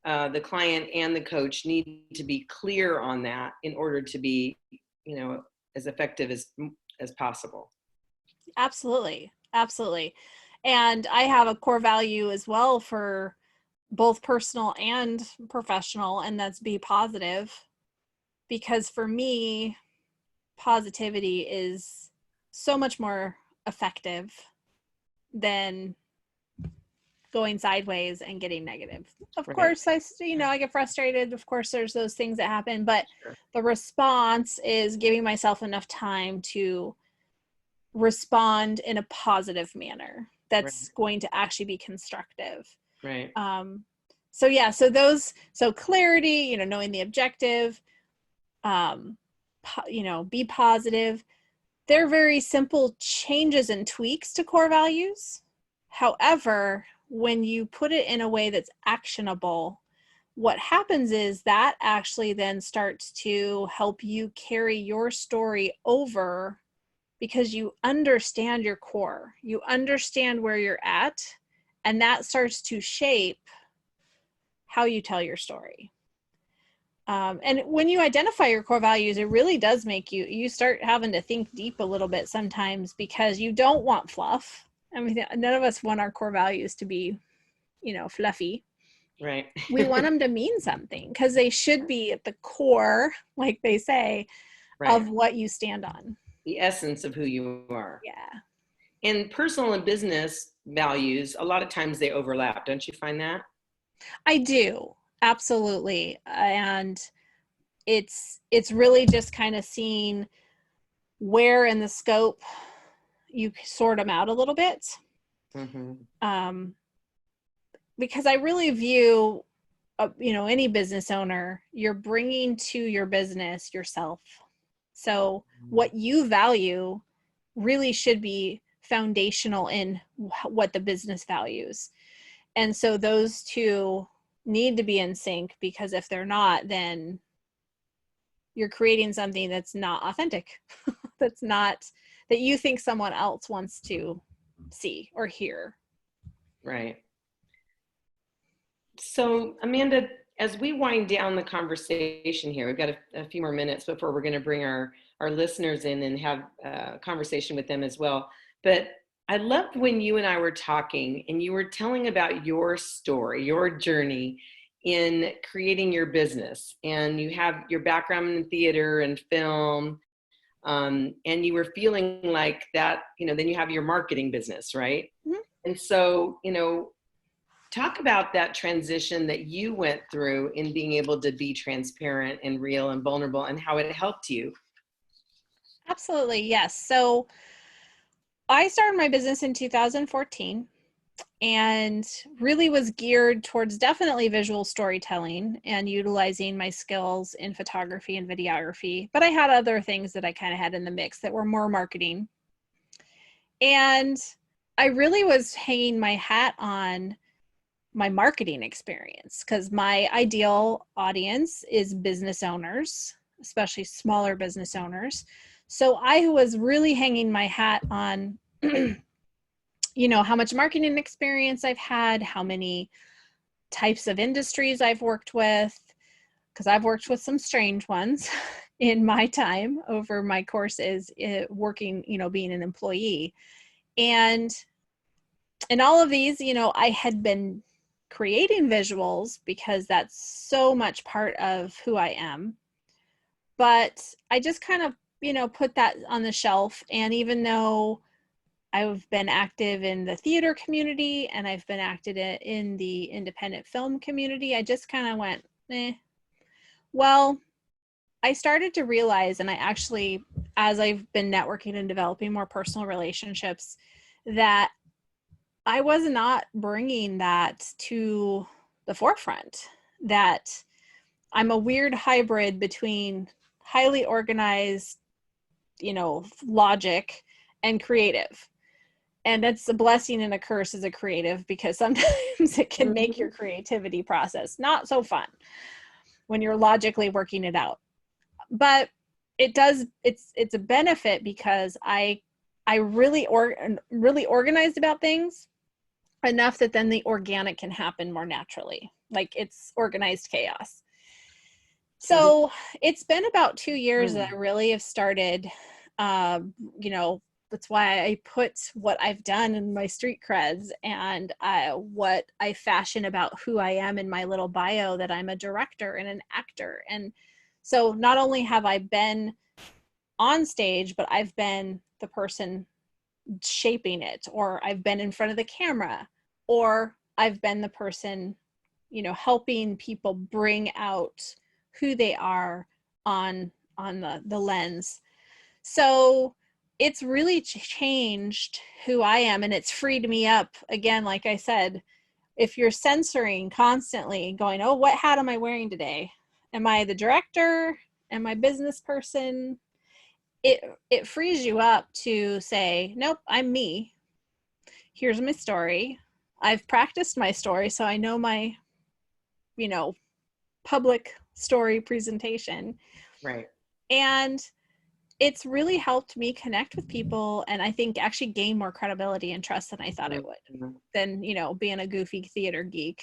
Speaker 1: the client and the coach need to be clear on that in order to be, as effective as possible.
Speaker 2: Absolutely. Absolutely. And I have a core value as well for both personal and professional, and that's be positive. Because for me, positivity is so much more effective than going sideways and getting negative. Of course, I get frustrated. Of course, there's those things that happen, but the response is giving myself enough time to respond in a positive manner that's going to actually be constructive.
Speaker 1: Right.
Speaker 2: So yeah, so clarity, you know, knowing the objective, you know, be positive. They're very simple changes and tweaks to core values. However, when you put it in a way that's actionable, what happens is that actually then starts to help you carry your story over, because you understand your core, you understand where you're at, and that starts to shape how you tell your story. And when you identify your core values, it really does make you start having to think deep a little bit sometimes, because you don't want fluff. I mean, none of us want our core values to be, you know, fluffy.
Speaker 1: Right.
Speaker 2: We want them to mean something, because they should be at the core, like they say,
Speaker 1: Right.
Speaker 2: of what you stand on.
Speaker 1: The essence of who you are.
Speaker 2: Yeah.
Speaker 1: And personal and business values, a lot of times they overlap. Don't you find that?
Speaker 2: I do. Absolutely. And it's really just kind of seeing where in the scope you sort them out a little bit. Mm-hmm. Because I really view, you know, any business owner, you're bringing to your business yourself. So what you value really should be foundational in what the business values. And so those two need to be in sync, because if they're not, then you're creating something that's not authentic, that's not, that you think someone else wants to see or hear.
Speaker 1: Right. So, Amanda, as we wind down the conversation here, we've got a few more minutes before we're going to bring our listeners in and have a conversation with them as well. But I loved when you and I were talking and you were telling about your story, your journey in creating your business. And you have your background in theater and film. And you were feeling like that, you know, then you have your marketing business, right? Mm-hmm. And so, you know, talk about that transition that you went through in being able to be transparent and real and vulnerable, and how it helped you.
Speaker 2: Absolutely, yes. So I started my business in 2014 and really was geared towards definitely visual storytelling and utilizing my skills in photography and videography. But I had other things that I kind of had in the mix that were more marketing. And I really was hanging my hat on my marketing experience, because my ideal audience is business owners, especially smaller business owners. So I was really hanging my hat on, you know, how much marketing experience I've had, how many types of industries I've worked with, because I've worked with some strange ones in my time over my courses, working, you know, being an employee. And in all of these, you know, I had been creating visuals because that's so much part of who I am. But I just kind of, you know, put that on the shelf. And even though I've been active in the theater community and I've been active in the independent film community, I just kind of went, Well, I started to realize, and I actually, as I've been networking and developing more personal relationships, that I was not bringing that to the forefront, that I'm a weird hybrid between highly organized, you know, logic and creative. And that's a blessing and a curse as a creative, because sometimes it can make your creativity process not so fun when you're logically working it out. But it does, it's a benefit, because I really organized about things enough that then the organic can happen more naturally. Like, it's organized chaos. So it's been about 2 years that I really have started, you know, that's why I put what I've done in my street creds and what I fashion about who I am in my little bio, that I'm a director and an actor. And so not only have I been on stage, but I've been the person shaping it, or I've been in front of the camera, or I've been the person, you know, helping people bring out who they are on the lens. So it's really changed who I am, and it's freed me up again, like I said, if you're censoring constantly, going, oh, what hat am I wearing today? Am I the director? Am I business person? It frees you up to say, nope, I'm me. Here's my story. I've practiced my story, so I know my, public story presentation.
Speaker 1: Right.
Speaker 2: And it's really helped me connect with people, and I think actually gain more credibility and trust than I thought it would, than, being a goofy theater geek.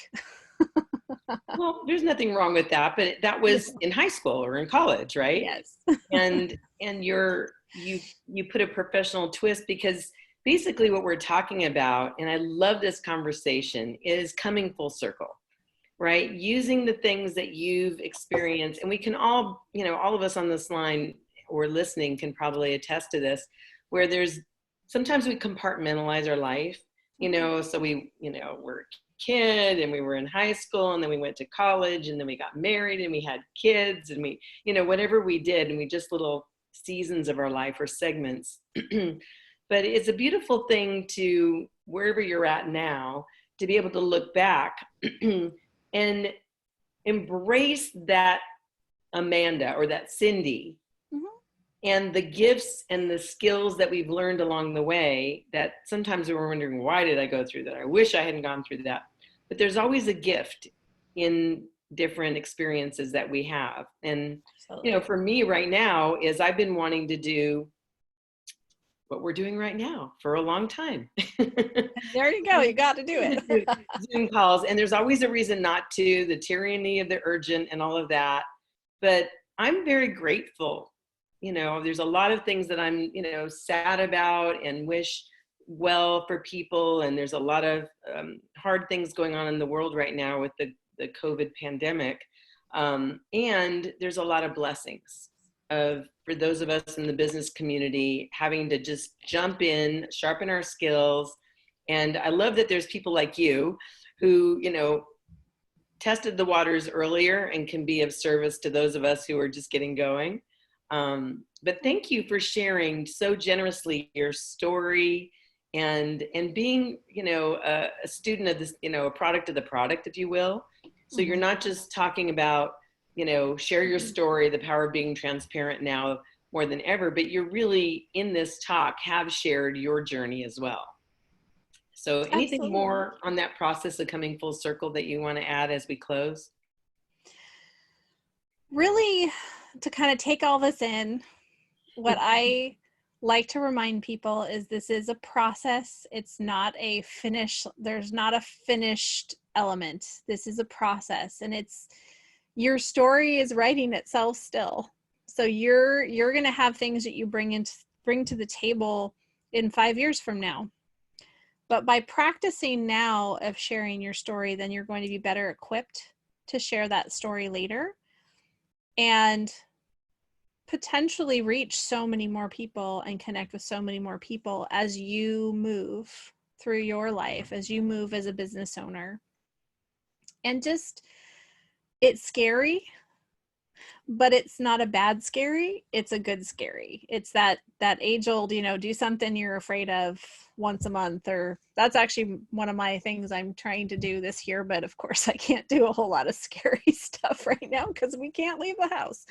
Speaker 1: Well, there's nothing wrong with that, but that was in high school or in college, right?
Speaker 2: Yes.
Speaker 1: And you put a professional twist, because basically what we're talking about, and I love this conversation, is coming full circle, right? Using the things that you've experienced, and we can all, all of us on this line or listening can probably attest to this, where sometimes we compartmentalize our life, so we're a kid and we were in high school and then we went to college and then we got married and we had kids and we, whatever we did, and we just little seasons of our life or segments. But it's a beautiful thing to, wherever you're at now, to be able to look back and embrace that Amanda or that Cyndi, and the gifts and the skills that we've learned along the way, that sometimes we're wondering, why did I go through that? I wish I hadn't gone through that. But there's always a gift in different experiences that we have. And, for me right now is I've been wanting to do what we're doing right now for a long time.
Speaker 2: There you go. You got to do it.
Speaker 1: Zoom calls. And there's always a reason not to, the tyranny of the urgent and all of that. But I'm very grateful. There's a lot of things that I'm, sad about and wish well for people. And there's a lot of hard things going on in the world right now with the COVID pandemic. And there's a lot of blessings for those of us in the business community, having to just jump in, sharpen our skills. And I love that there's people like you who, tested the waters earlier and can be of service to those of us who are just getting going. But thank you for sharing so generously your story and being, a student of this, a product of the product, if you will. So you're not just talking about, share your story, the power of being transparent now more than ever, but you're really in this talk have shared your journey as well. So anything
Speaker 2: Absolutely.
Speaker 1: more on that process of coming full circle that you want to add as we close?
Speaker 2: Really, to kind of take all this in, what I like to remind people is this is a process. It's not a finish. There's not a finished element. This is a process, and your story is writing itself still. So you're going to have things that you bring to the table in 5 years from now. But by practicing now of sharing your story, then you're going to be better equipped to share that story later and potentially reach so many more people and connect with so many more people as you move through your life, as you move as a business owner. And it's scary, but it's not a bad scary. It's a good scary. It's that age old, do something you're afraid of once a month, or that's actually one of my things I'm trying to do this year. But of course I can't do a whole lot of scary stuff right now because we can't leave the house.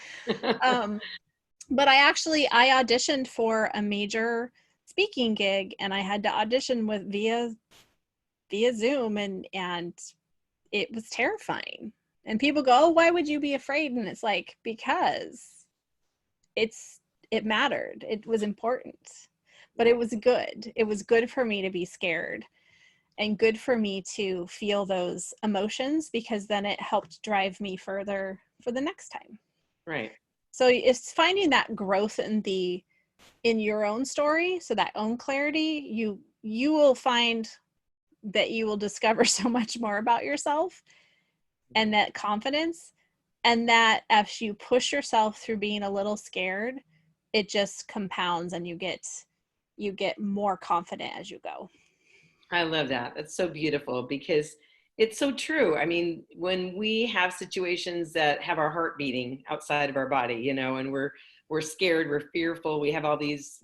Speaker 2: But I auditioned for a major speaking gig, and I had to audition via Zoom, and it was terrifying. And people go, oh, why would you be afraid? And it's like, because it mattered. It was important, but it was good. It was good for me to be scared and good for me to feel those emotions, because then it helped drive me further for the next time.
Speaker 1: Right.
Speaker 2: So it's finding that growth in your own story. So that own clarity, you will find that you will discover so much more about yourself, and that confidence, and that as you push yourself through being a little scared, it just compounds and you get more confident as you go.
Speaker 1: I love that. That's so beautiful, because it's so true. I mean, when we have situations that have our heart beating outside of our body, and we're scared, we're fearful, we have all these,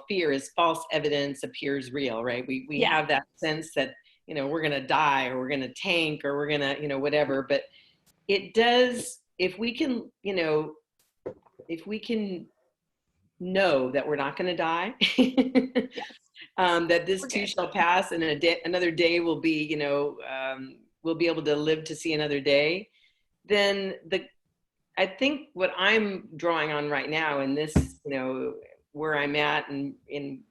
Speaker 1: fear is false evidence appears real, right? We have that sense that we're going to die or we're going to tank or we're going to, whatever. But it does, if we can, if we can know that we're not going to die,
Speaker 2: Yes.
Speaker 1: that this too shall pass and another day will be, we'll be able to live to see another day, then I think what I'm drawing on right now in this, where I'm at and in,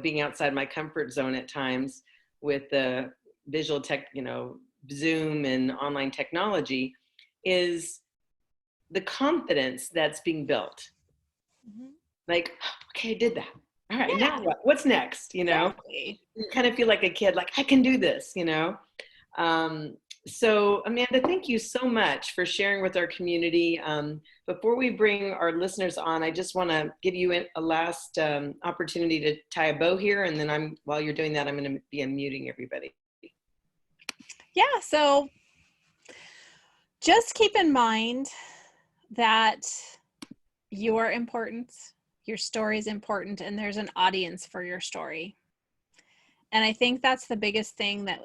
Speaker 1: being outside my comfort zone at times with the visual tech, Zoom and online technology, is the confidence that's being built.
Speaker 2: Mm-hmm.
Speaker 1: Like, okay, I did that. All right, now what? What's next?
Speaker 2: Exactly.
Speaker 1: You kind of feel like a kid, like I can do this, So Amanda, thank you so much for sharing with our community. Before we bring our listeners on, I just want to give you a last opportunity to tie a bow here. And then while you're doing that, I'm going to be unmuting everybody.
Speaker 2: Yeah, so just keep in mind that you're important, your story is important, and there's an audience for your story. And I think that's the biggest thing that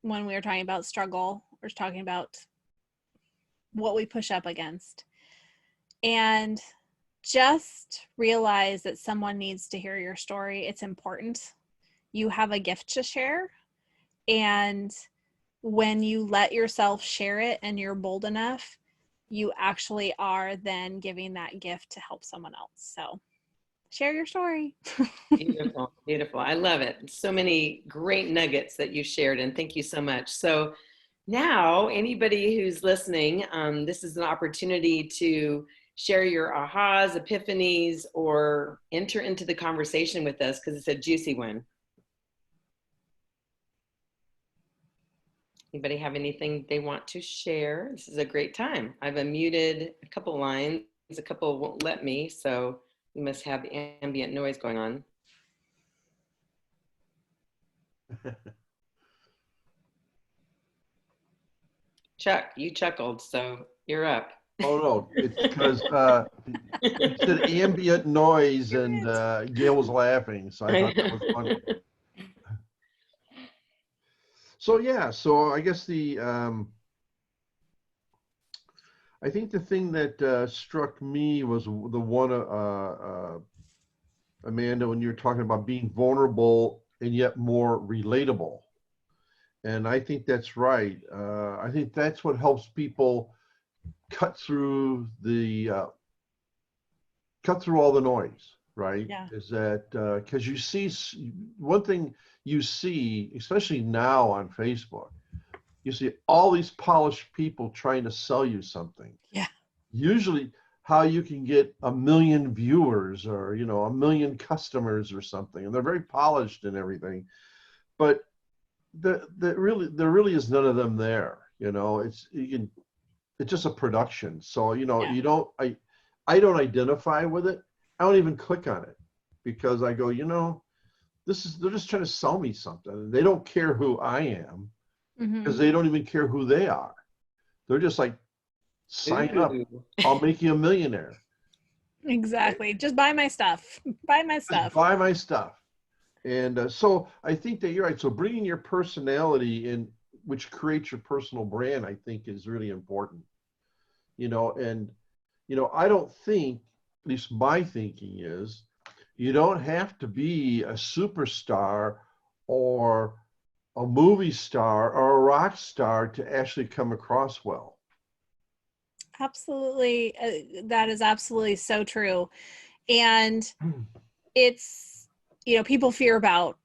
Speaker 2: when we were talking about struggle, we're talking about what we push up against. And just realize that someone needs to hear your story. It's important. You have a gift to share. And when you let yourself share it and you're bold enough, you actually are then giving that gift to help someone else. So share your story.
Speaker 1: Beautiful, beautiful. I love it. So many great nuggets that you shared, and thank you so much. So now, anybody who's listening, this is an opportunity to share your ahas, epiphanies, or enter into the conversation with us because it's a juicy one. Anybody have anything they want to share? This is a great time. I've unmuted a couple lines. A couple won't let me, so we must have ambient noise going on. Chuck, you chuckled, so you're up.
Speaker 3: Oh no, it's because you said ambient noise and Gail was laughing, so I thought that was funny. So yeah, so I guess I think the thing that struck me was the one, Amanda, when you were talking about being vulnerable and yet more relatable. And I think that's right. I think that's what helps people cut through all the noise, right?
Speaker 2: Yeah.
Speaker 3: Is that because you see one thing you see, especially now on Facebook, you see all these polished people trying to sell you something.
Speaker 2: Yeah.
Speaker 3: Usually how you can get 1 million viewers or 1 million customers or something, and they're very polished and everything, but there really is none of them there. It's just a production. So you don't, I don't identify with it. I don't even click on it because I go, they're just trying to sell me something. They don't care who I am because they don't even care who they are. They're just like, sign up, I'll make you a millionaire.
Speaker 2: Exactly. Just buy my stuff. Buy my stuff.
Speaker 3: Just buy my stuff. And so I think that you're right. So bringing your personality in, which creates your personal brand, I think is really important. I don't think, at least my thinking is, you don't have to be a superstar or a movie star or a rock star to actually come across well.
Speaker 2: Absolutely. That is absolutely so true. And it's, people have fear about,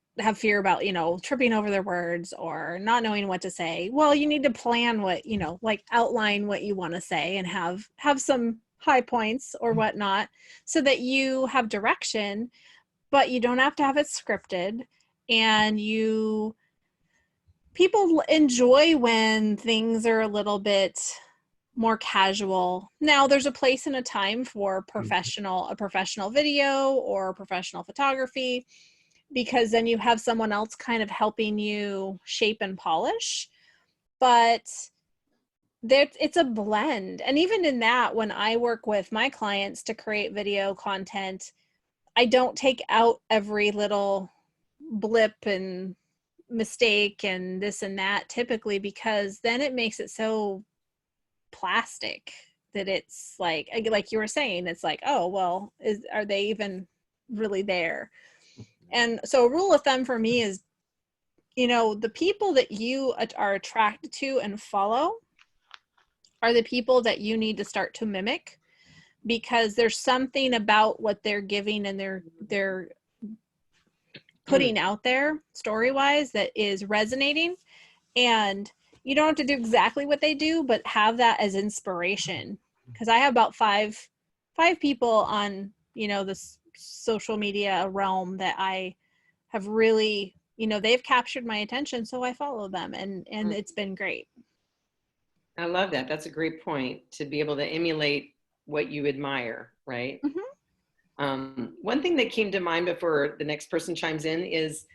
Speaker 2: tripping over their words or not knowing what to say. Well, you need to plan what, like outline what you want to say and have some high points or whatnot so that you have direction, but you don't have to have it scripted. And people enjoy when things are a little bit more casual. Now there's a place and a time for a professional video or professional photography, because then you have someone else kind of helping you shape and polish. But it's a blend. And even in that, when I work with my clients to create video content, I don't take out every little blip and mistake and this and that typically, because then it makes it so plastic that it's like you were saying, it's like, oh, well, are they even really there? And so a rule of thumb for me is, the people that you are attracted to and follow are the people that you need to start to mimic, because there's something about what they're giving and they're putting out there story-wise that is resonating. And you don't have to do exactly what they do, but have that as inspiration. Because I have about five people on, this social media realm that I have really, they've captured my attention, so I follow them, and it's been great.
Speaker 1: I love that. That's a great point, to be able to emulate what you admire, right? One thing that came to mind before the next person chimes in is,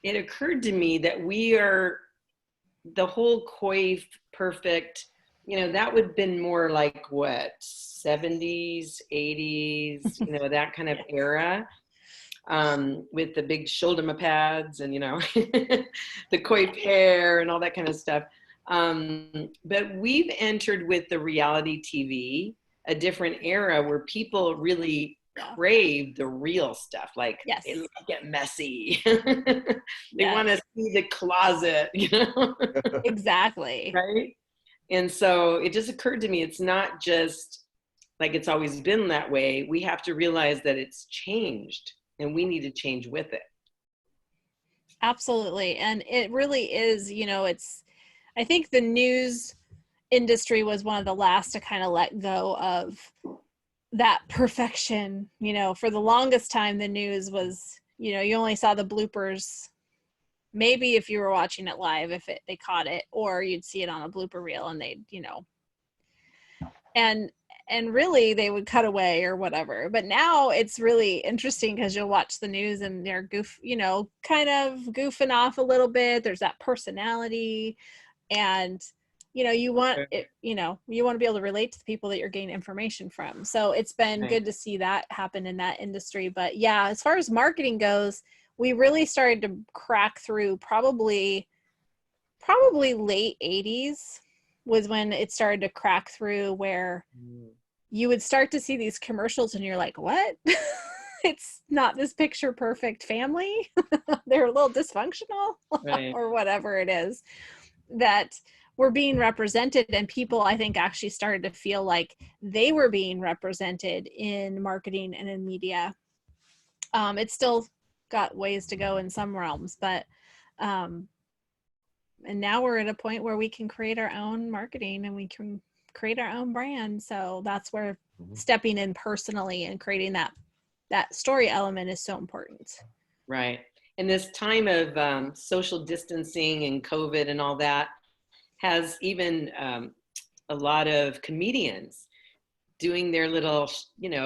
Speaker 1: it occurred to me that we are the whole coif perfect, that would have been more like what, 70s, 80s, that kind of era, with the big shoulder pads and, the coif hair and all that kind of stuff. But we've entered with the reality TV, a different era where people really crave the real stuff. Like, they like it messy. They want to see the closet,
Speaker 2: Exactly.
Speaker 1: Right? And so it just occurred to me, it's not just like it's always been that way. We have to realize that it's changed, and we need to change with it.
Speaker 2: Absolutely. And it really is, I think the news industry was one of the last to kind of let go of that perfection. For the longest time, the news was, you only saw the bloopers, maybe if you were watching it live, if they caught it, or you'd see it on a blooper reel, and they'd, and really they would cut away or whatever. But now it's really interesting, because you'll watch the news and they're kind of goofing off a little bit. There's that personality, and you want it, you want to be able to relate to the people that you're getting information from. So it's been good to see that happen in that industry. But yeah, as far as marketing goes, we really started to crack through probably late 80s was when it started to crack through, where you would start to see these commercials and you're like, what? It's not this picture perfect family. They're a little dysfunctional, or whatever it is that were being represented. And people, I think, actually started to feel like they were being represented in marketing and in media. It's still got ways to go in some realms, but and now we're at a point where we can create our own marketing and we can create our own brand. So that's where stepping in personally and creating that story element is so important.
Speaker 1: Right. In this time of social distancing and COVID and all that, has even a lot of comedians doing their little,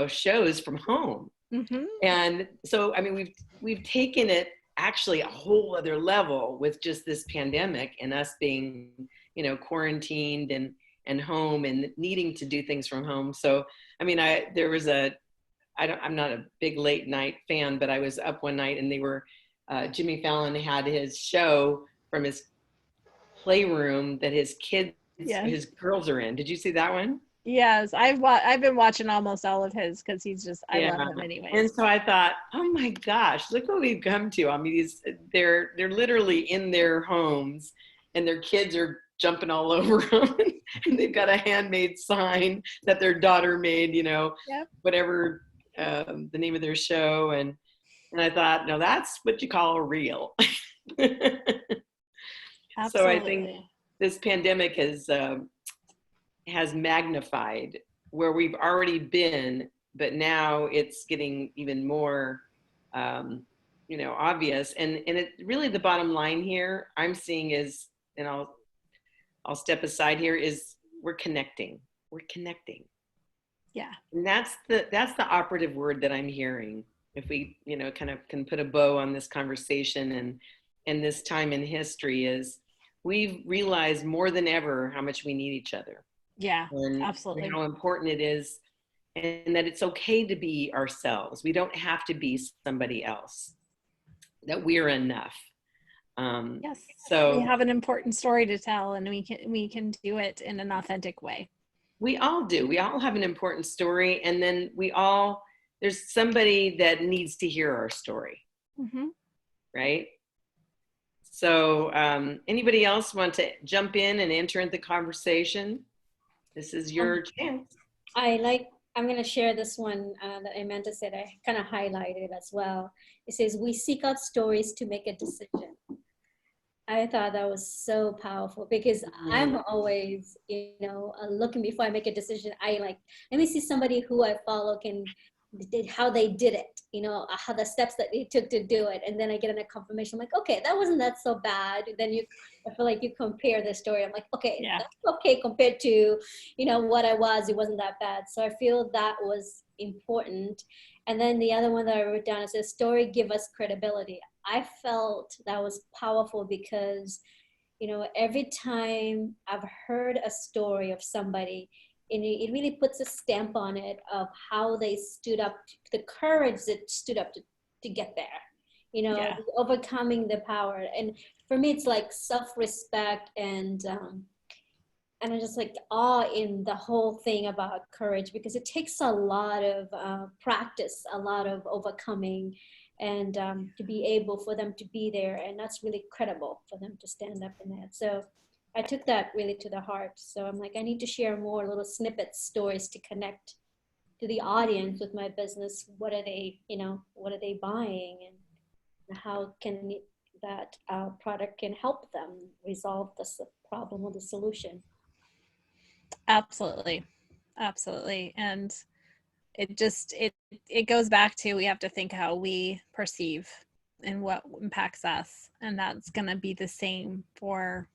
Speaker 1: shows from home. And so, I mean, we've taken it actually a whole other level with just this pandemic and us being, quarantined and home and needing to do things from home. So, I mean, I'm not a big late night fan, but I was up one night and they were, Jimmy Fallon had his show from his playroom that his kids, his girls are in. Did you see that one?
Speaker 2: Yes, I've been watching almost all of his, because he's just, I love him anyway.
Speaker 1: And so I thought, oh my gosh, look what we've come to. I mean, they're literally in their homes, and their kids are jumping all over them, and they've got a handmade sign that their daughter made, whatever the name of their show, and I thought, no, that's what you call a reel. So I think this pandemic has magnified where we've already been, but now it's getting even more, obvious. And it really, the bottom line here I'm seeing is, and I'll step aside here, is we're connecting.
Speaker 2: Yeah.
Speaker 1: And that's the operative word that I'm hearing. If we, kind of can put a bow on this conversation and this time in history, is we've realized more than ever how much we need each other.
Speaker 2: Yeah,
Speaker 1: and
Speaker 2: absolutely.
Speaker 1: How important it is, and that it's okay to be ourselves. We don't have to be somebody else, that we're enough.
Speaker 2: Yes.
Speaker 1: So
Speaker 2: we have an important story to tell, and we can do it in an authentic way.
Speaker 1: we all do. We all have an important story, and then there's somebody that needs to hear our story,
Speaker 2: Mm-hmm.
Speaker 1: right? So anybody else want to jump in and enter into the conversation? This is your chance.
Speaker 4: I'm going to share this one that Amanda said. I kind of highlighted as well. It says, we seek out stories to make a decision. I thought that was so powerful because I'm always, looking before I make a decision. Let me see somebody who I follow how they did it, how the steps that they took to do it. And then I get a confirmation. I'm like, okay, that wasn't that so bad. Then I feel like you compare the story. I'm like, okay,
Speaker 2: Yeah.
Speaker 4: that's okay compared to, what I was, it wasn't that bad. So I feel that was important. And then the other one that I wrote down is a story give us credibility. I felt that was powerful because, every time I've heard a story of somebody, and it really puts a stamp on it of how they stood up, the courage that stood up to get there,
Speaker 2: Yeah.
Speaker 4: overcoming the power. And for me, it's like self-respect and I'm just like awe in the whole thing about courage, because it takes a lot of practice, a lot of overcoming, and to be able for them to be there. And that's really credible for them to stand up in that. So I took that really to the heart. So I'm like, I need to share more little snippets, stories to connect to the audience with my business. What are they, what are they buying, and how can that product can help them resolve the problem or the solution.
Speaker 2: Absolutely. And it goes back to, we have to think how we perceive and what impacts us. And that's going to be the same for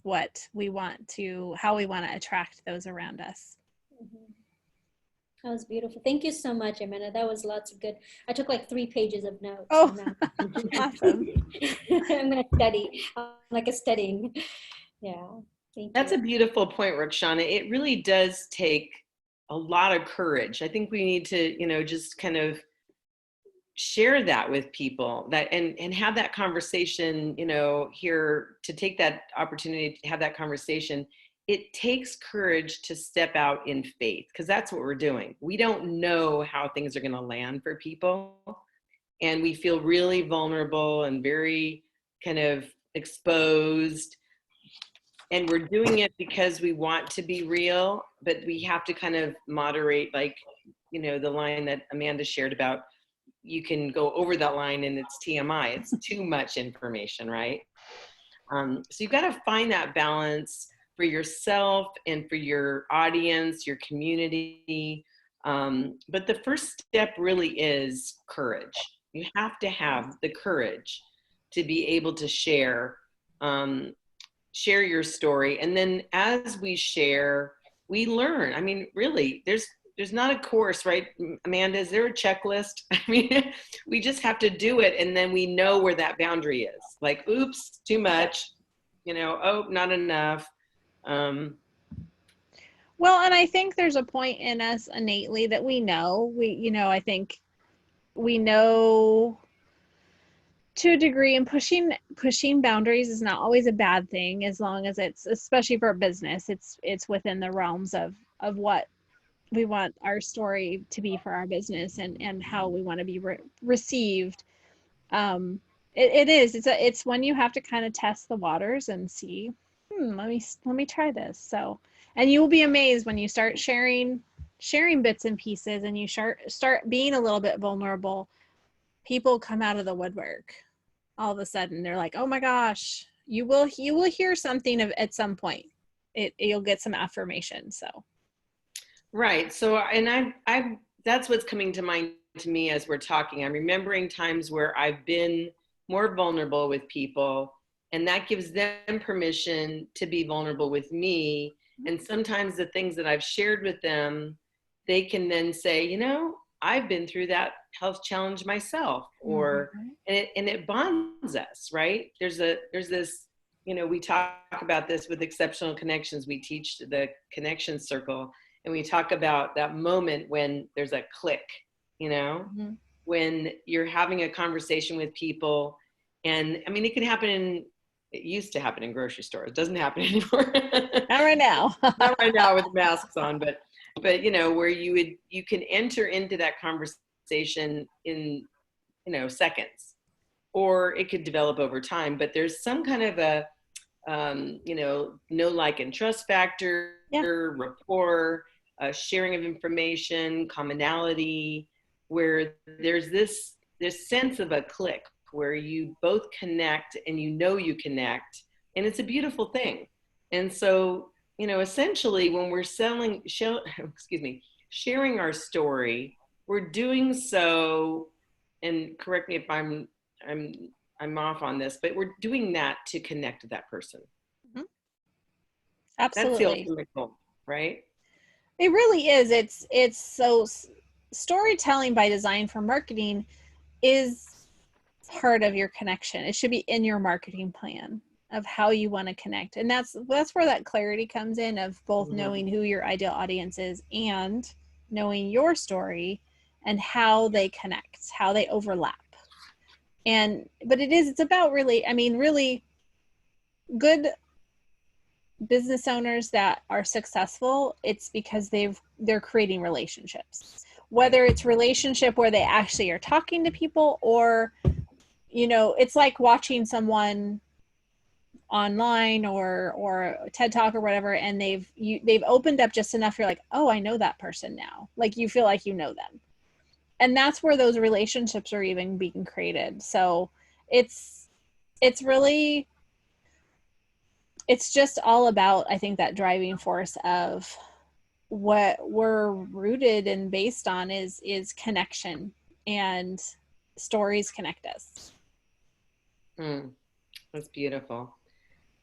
Speaker 2: how we want to attract those around us.
Speaker 4: Mm-hmm. That was beautiful. Thank you so much, Amanda. That was lots of good. I took like 3 pages of notes.
Speaker 2: Oh, awesome.
Speaker 4: I'm going to study. Like a studying. Yeah.
Speaker 1: That's a beautiful point, Roxana. It really does take a lot of courage. I think we need to, just kind of share that with people, that and have that conversation, here, to take that opportunity to have that conversation. It takes courage to step out in faith, because that's what we're doing. We don't know how things are going to land for people, and we feel really vulnerable and very kind of exposed. And we're doing it because we want to be real, but we have to kind of moderate, like, the line that Amanda shared about, you can go over that line and it's TMI. It's too much information, right? So you've got to find that balance for yourself and for your audience, your community. But the first step really is courage. You have to have the courage to be able to share your story. And then as we share, we learn. I mean, really, there's not a course, right, Amanda? Is there a checklist? I mean, we just have to do it, and then we know where that boundary is. Like, oops, too much, oh, not enough.
Speaker 2: Well, and I think there's a point in us innately that I think we know to a degree, and pushing boundaries is not always a bad thing, as long as it's, especially for business, it's within the realms of what we want our story to be for our business, and how we want to be received. It's when you have to kind of test the waters and see, let me try this. So, and you will be amazed when you start sharing bits and pieces, and you start being a little bit vulnerable. People come out of the woodwork all of a sudden. They're like, oh my gosh, you will hear something at some point. You'll get some affirmation. So
Speaker 1: right. So, and I've that's what's coming to mind to me as we're talking. I'm remembering times where I've been more vulnerable with people, and that gives them permission to be vulnerable with me. And sometimes the things that I've shared with them, they can then say, I've been through that health challenge myself, or, and it bonds us, right? There's this, we talk about this with Exceptional Connections. We teach the connection circle, and we talk about that moment when there's a click, when you're having a conversation with people And I mean, it used to happen in grocery stores. It doesn't happen anymore.
Speaker 2: Not right now.
Speaker 1: Not right now with masks on, but where you can enter into that conversation in, seconds, or it could develop over time, but there's some kind of a, know, like, and trust factor, rapport, sharing of information, commonality, where there's this sense of a click where you both connect and you connect, and it's a beautiful thing. And so, essentially when we're sharing our story, we're doing so, and correct me if I'm off on this, but we're doing that to connect to that person.
Speaker 2: Mm-hmm. Absolutely.
Speaker 1: That's the ultimate goal, right?
Speaker 2: It really is. It's so storytelling by design for marketing is part of your connection. It should be in your marketing plan of how you want to connect. And that's where that clarity comes in, of both knowing who your ideal audience is and knowing your story and how they connect, how they overlap. But it's about really good business owners that are successful. It's because they're creating relationships, whether it's relationship where they actually are talking to people, or it's like watching someone online or TED Talk or whatever, and they've opened up just enough, you're like, oh, I know that person now. Like, you feel like you know them. And that's where those relationships are even being created. So it's really, it's just all about, I think, that driving force of what we're rooted and based on is connection, and stories connect us.
Speaker 1: That's beautiful.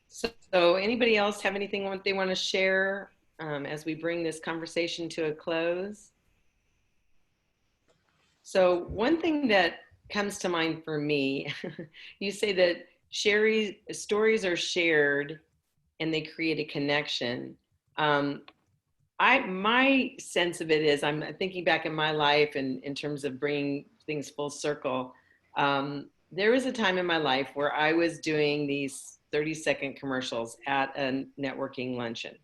Speaker 1: So anybody else have anything they want to share as we bring this conversation to a close? So one thing that comes to mind for me, you say that stories are shared and they create a connection. My sense of it is, I'm thinking back in my life and in terms of bringing things full circle. There was a time in my life where I was doing these 30-second commercials at a networking luncheon,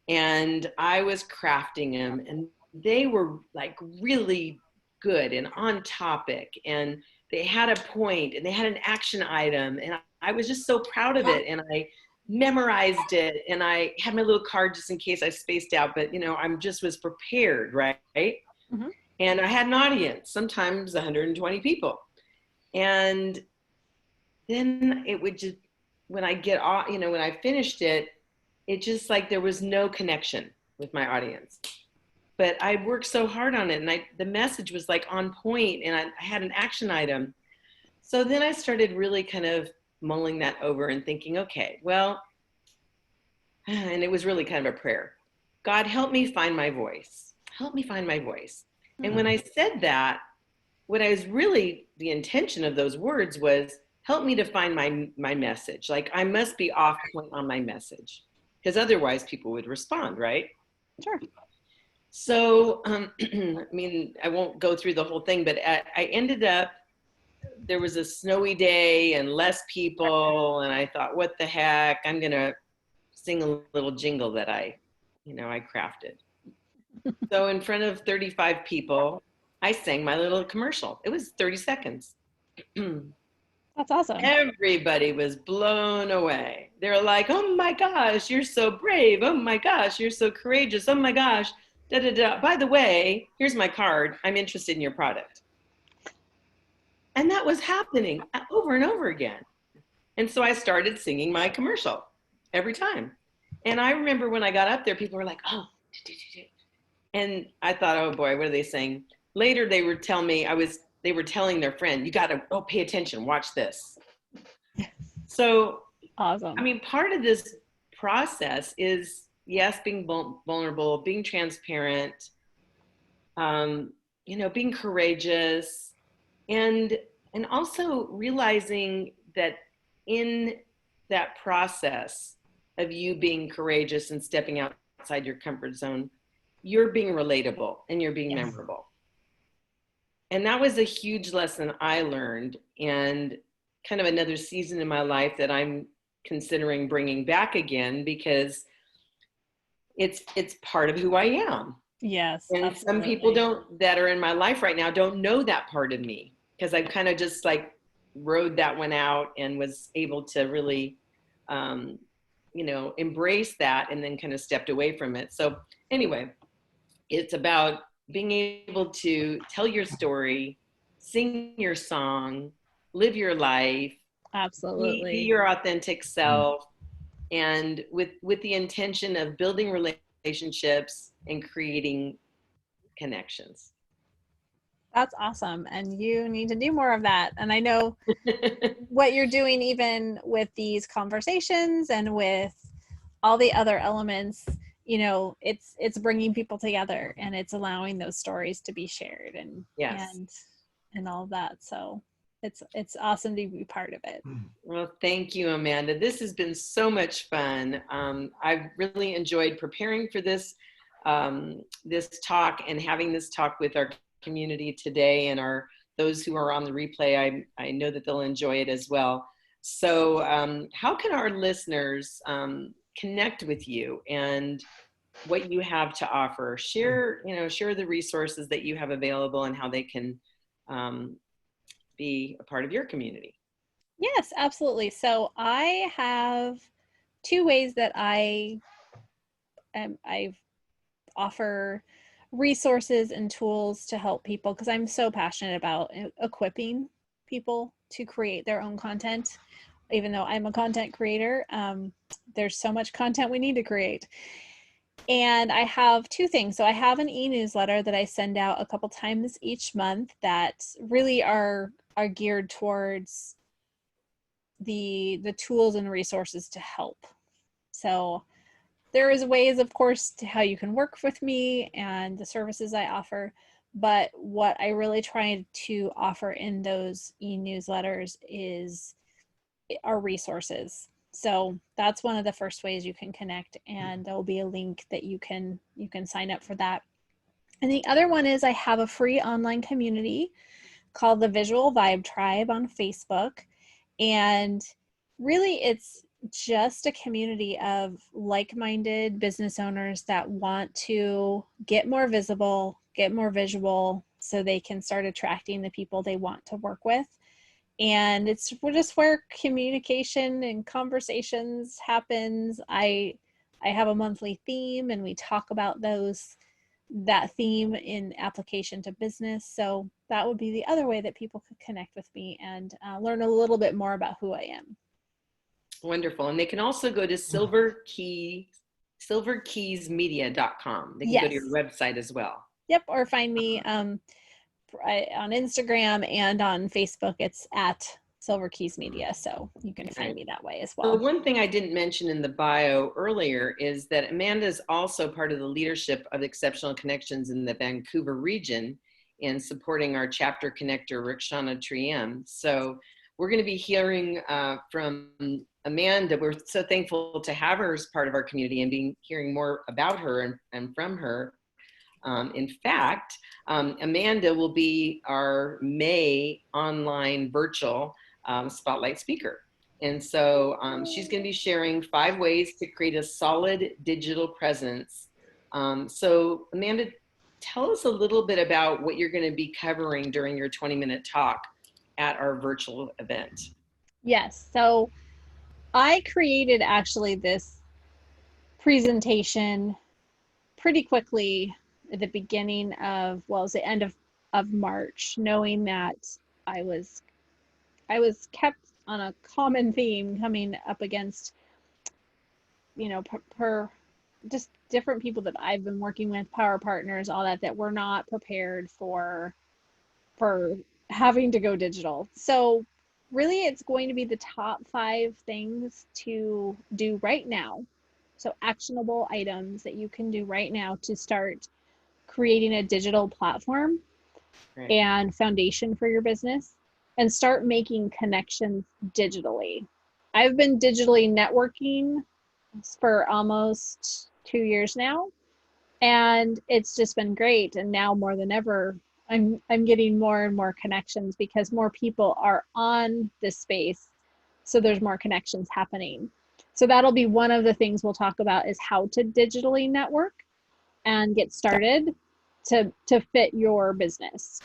Speaker 1: and I was crafting them, and they were like really good and on topic, and they had a point and they had an action item, and I was just so proud of it, and I memorized it, and I had my little card just in case I spaced out, but I'm just was prepared, right? Mm-hmm. And I had an audience, sometimes 120 people. And then it would just, when I get off, when I finished it, it just like there was no connection with my audience. But I worked so hard on it, and the message was like on point, and I had an action item. So then I started really kind of mulling that over and thinking, okay, well, and it was really kind of a prayer. God, help me find my voice. Help me find my voice. Mm-hmm. And when I said that, what I was really, the intention of those words was, help me to find my message. Like, I must be off point on my message, because otherwise people would respond, right?
Speaker 2: Sure.
Speaker 1: So, I won't go through the whole thing, but I ended up, there was a snowy day and less people, and I thought, what the heck, I'm going to sing a little jingle that I crafted. So in front of 35 people, I sang my little commercial. It was 30 seconds.
Speaker 2: That's awesome.
Speaker 1: Everybody was blown away. They were like, oh my gosh, you're so brave. Oh my gosh, you're so courageous. Oh my gosh, da da da. By the way, here's my card. I'm interested in your product. And that was happening over and over again. And so I started singing my commercial every time. And I remember when I got up there, people were like, oh, and I thought, oh boy, what are they saying? Later, they would tell me, they were telling their friend, you got to pay attention, watch this. So,
Speaker 2: awesome.
Speaker 1: Part of this process is, yes, being vulnerable, being transparent, being courageous, and also realizing that in that process of you being courageous and stepping outside your comfort zone, you're being relatable and you're being memorable. And that was a huge lesson I learned. And kind of another season in my life that I'm considering bringing back again, because it's part of who I am.
Speaker 2: Yes,
Speaker 1: And
Speaker 2: absolutely.
Speaker 1: some people that are in my life right now don't know that part of me, because I've kind of just like rode that one out and was able to really, embrace that, and then kind of stepped away from it. So anyway, it's about being able to tell your story, sing your song, live your life, be
Speaker 2: Absolutely.
Speaker 1: your authentic self, and with the intention of building relationships and creating connections.
Speaker 2: That's awesome. And you need to do more of that. And I know what you're doing, even with these conversations and with all the other elements, it's bringing people together, and it's allowing those stories to be shared, and
Speaker 1: Yes.
Speaker 2: and all of that. So it's awesome to be part of it.
Speaker 1: Well, thank you, Amanda. This has been so much fun. I've really enjoyed preparing for this talk, and having this talk with our community today, and those who are on the replay. I know that they'll enjoy it as well. So how can our listeners connect with you and what you have to offer? Share the resources that you have available, and how they can be a part of your community.
Speaker 2: Yes, absolutely. So I have two ways that I offer resources and tools to help people, because I'm so passionate about equipping people to create their own content. Even though I'm a content creator, there's so much content we need to create. And I have two things. So I have an e-newsletter that I send out a couple times each month that really are geared towards the tools and resources to help. So there is ways, of course, to how you can work with me and the services I offer. But what I really try to offer in those e-newsletters are resources. So that's one of the first ways you can connect, and there will be a link that you can sign up for that. And the other one is I have a free online community called the Visual Vibe Tribe on Facebook. And really, it's just a community of like-minded business owners that want to get more visible, get more visual, so they can start attracting the people they want to work with. And it's just where communication and conversations happens. I have a monthly theme, and we talk about that theme in application to business. So that would be the other way that people could connect with me and learn a little bit more about who I am.
Speaker 1: Wonderful. And they can also go to silverkeysmedia.com. They can go to your website as well.
Speaker 2: Yep. Or find me on Instagram and on Facebook. It's at Silver Keys Media. So you can find me that way as well.
Speaker 1: So one thing I didn't mention in the bio earlier is that Amanda is also part of the leadership of Exceptional Connections in the Vancouver region, in supporting our chapter connector, Rikshana Triem. So we're going to be hearing from Amanda. We're so thankful to have her as part of our community, and hearing more about her and from her. In fact, Amanda will be our May online virtual spotlight speaker. And so she's going to be sharing 5 ways to create a solid digital presence. So Amanda, tell us a little bit about what you're going to be covering during your 20-minute talk at our virtual event.
Speaker 2: Yes. So I created actually this presentation pretty quickly at the beginning of, well, it was the end of March, knowing that I was kept on a common theme, coming up against, just different people that I've been working with, power partners, all that were not prepared for having to go digital. So really, it's going to be the top 5 things to do right now. So actionable items that you can do right now to start creating a digital platform and foundation for your business, and start making connections digitally. I've been digitally networking for almost 2 years now, and it's just been great. And now more than ever, I'm getting more and more connections because more people are on this space, so there's more connections happening. So that'll be one of the things we'll talk about, is how to digitally network and get started to fit your business.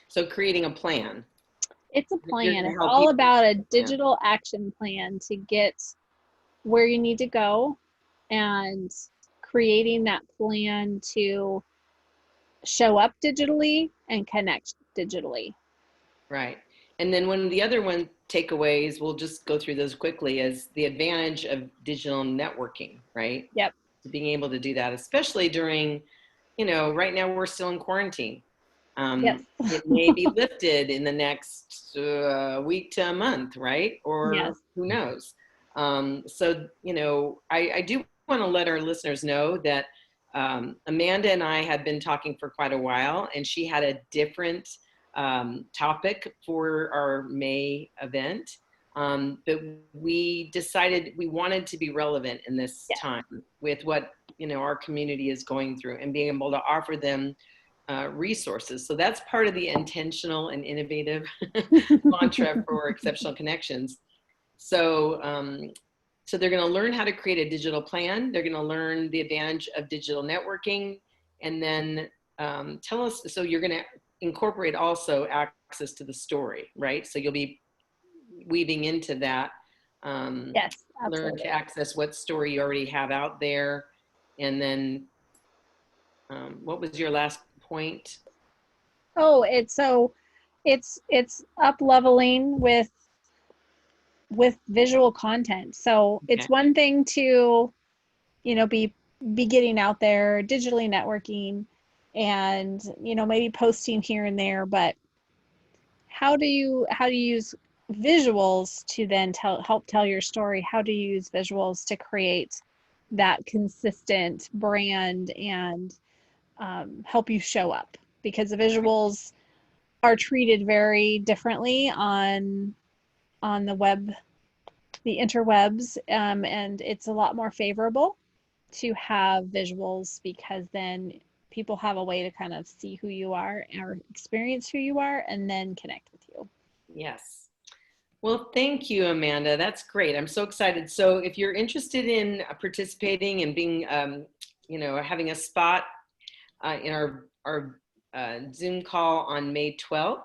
Speaker 1: So creating a plan.
Speaker 2: It's a plan. It's all about a digital action plan to get where you need to go, and creating that plan to show up digitally and connect digitally.
Speaker 1: Right. And then one of the other takeaways, we'll just go through those quickly, is the advantage of digital networking, right?
Speaker 2: Yep.
Speaker 1: Being able to do that, especially during, right now we're still in quarantine.
Speaker 2: Yes.
Speaker 1: It may be lifted in the next week to a month, right? Or
Speaker 2: yes.
Speaker 1: Who knows? So, I do want to let our listeners know that Amanda and I had been talking for quite a while, and she had a different topic for our May event. But we decided we wanted to be relevant in this time with what, our community is going through, and being able to offer them resources. So that's part of the intentional and innovative mantra for Exceptional Connections. So, so they're going to learn how to create a digital plan. They're going to learn the advantage of digital networking, and then tell us. So you're going to incorporate also access to the story, right? So you'll be weaving into that.
Speaker 2: Yes, absolutely.
Speaker 1: Learn to access what story you already have out there, and then what was your last point?
Speaker 2: Oh, it's up leveling with visual content. So it's one thing to, be getting out there, digitally networking, and, maybe posting here and there, but how do you use visuals to then help tell your story? How do you use visuals to create that consistent brand and help you show up? Because the visuals are treated very differently on the web, the interwebs, and it's a lot more favorable to have visuals, because then people have a way to kind of see who you are or experience who you are and then connect with you.
Speaker 1: Yes. Well, thank you, Amanda. That's great. I'm so excited. So if you're interested in participating and being, having a spot in our Zoom call on May 12th,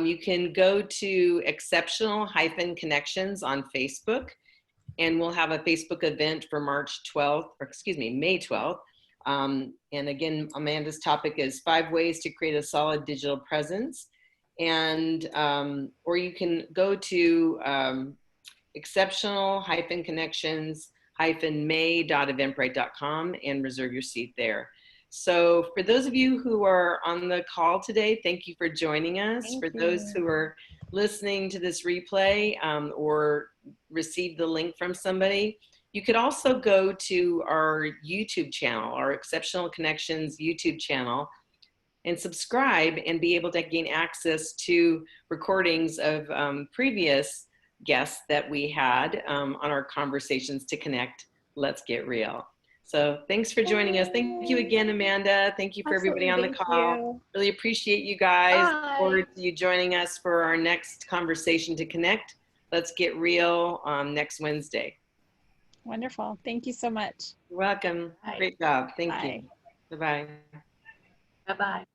Speaker 1: you can go to Exceptional-Connections on Facebook, and we'll have a Facebook event for May 12th. And again, Amanda's topic is 5 ways to create a solid digital presence. And, or you can go to exceptional-connections-may.eventbrite.com and reserve your seat there. So for those of you who are on the call today, thank you for joining us. For those who are listening to this replay or received the link from somebody, you could also go to our YouTube channel, our Exceptional Connections YouTube channel, and subscribe and be able to gain access to recordings of previous guests that we had on our Conversations to Connect, Let's Get Real. So thanks for joining us. Thank you again, Amanda. Thank you for everybody on the call. Really appreciate you guys. Look forward to you joining us for our next Conversation to Connect, Let's Get Real next Wednesday.
Speaker 2: Wonderful. Thank you so much.
Speaker 1: You're welcome.
Speaker 2: Bye.
Speaker 1: Great job. Thank
Speaker 2: Bye.
Speaker 1: you. Bye-bye.
Speaker 5: Bye-bye.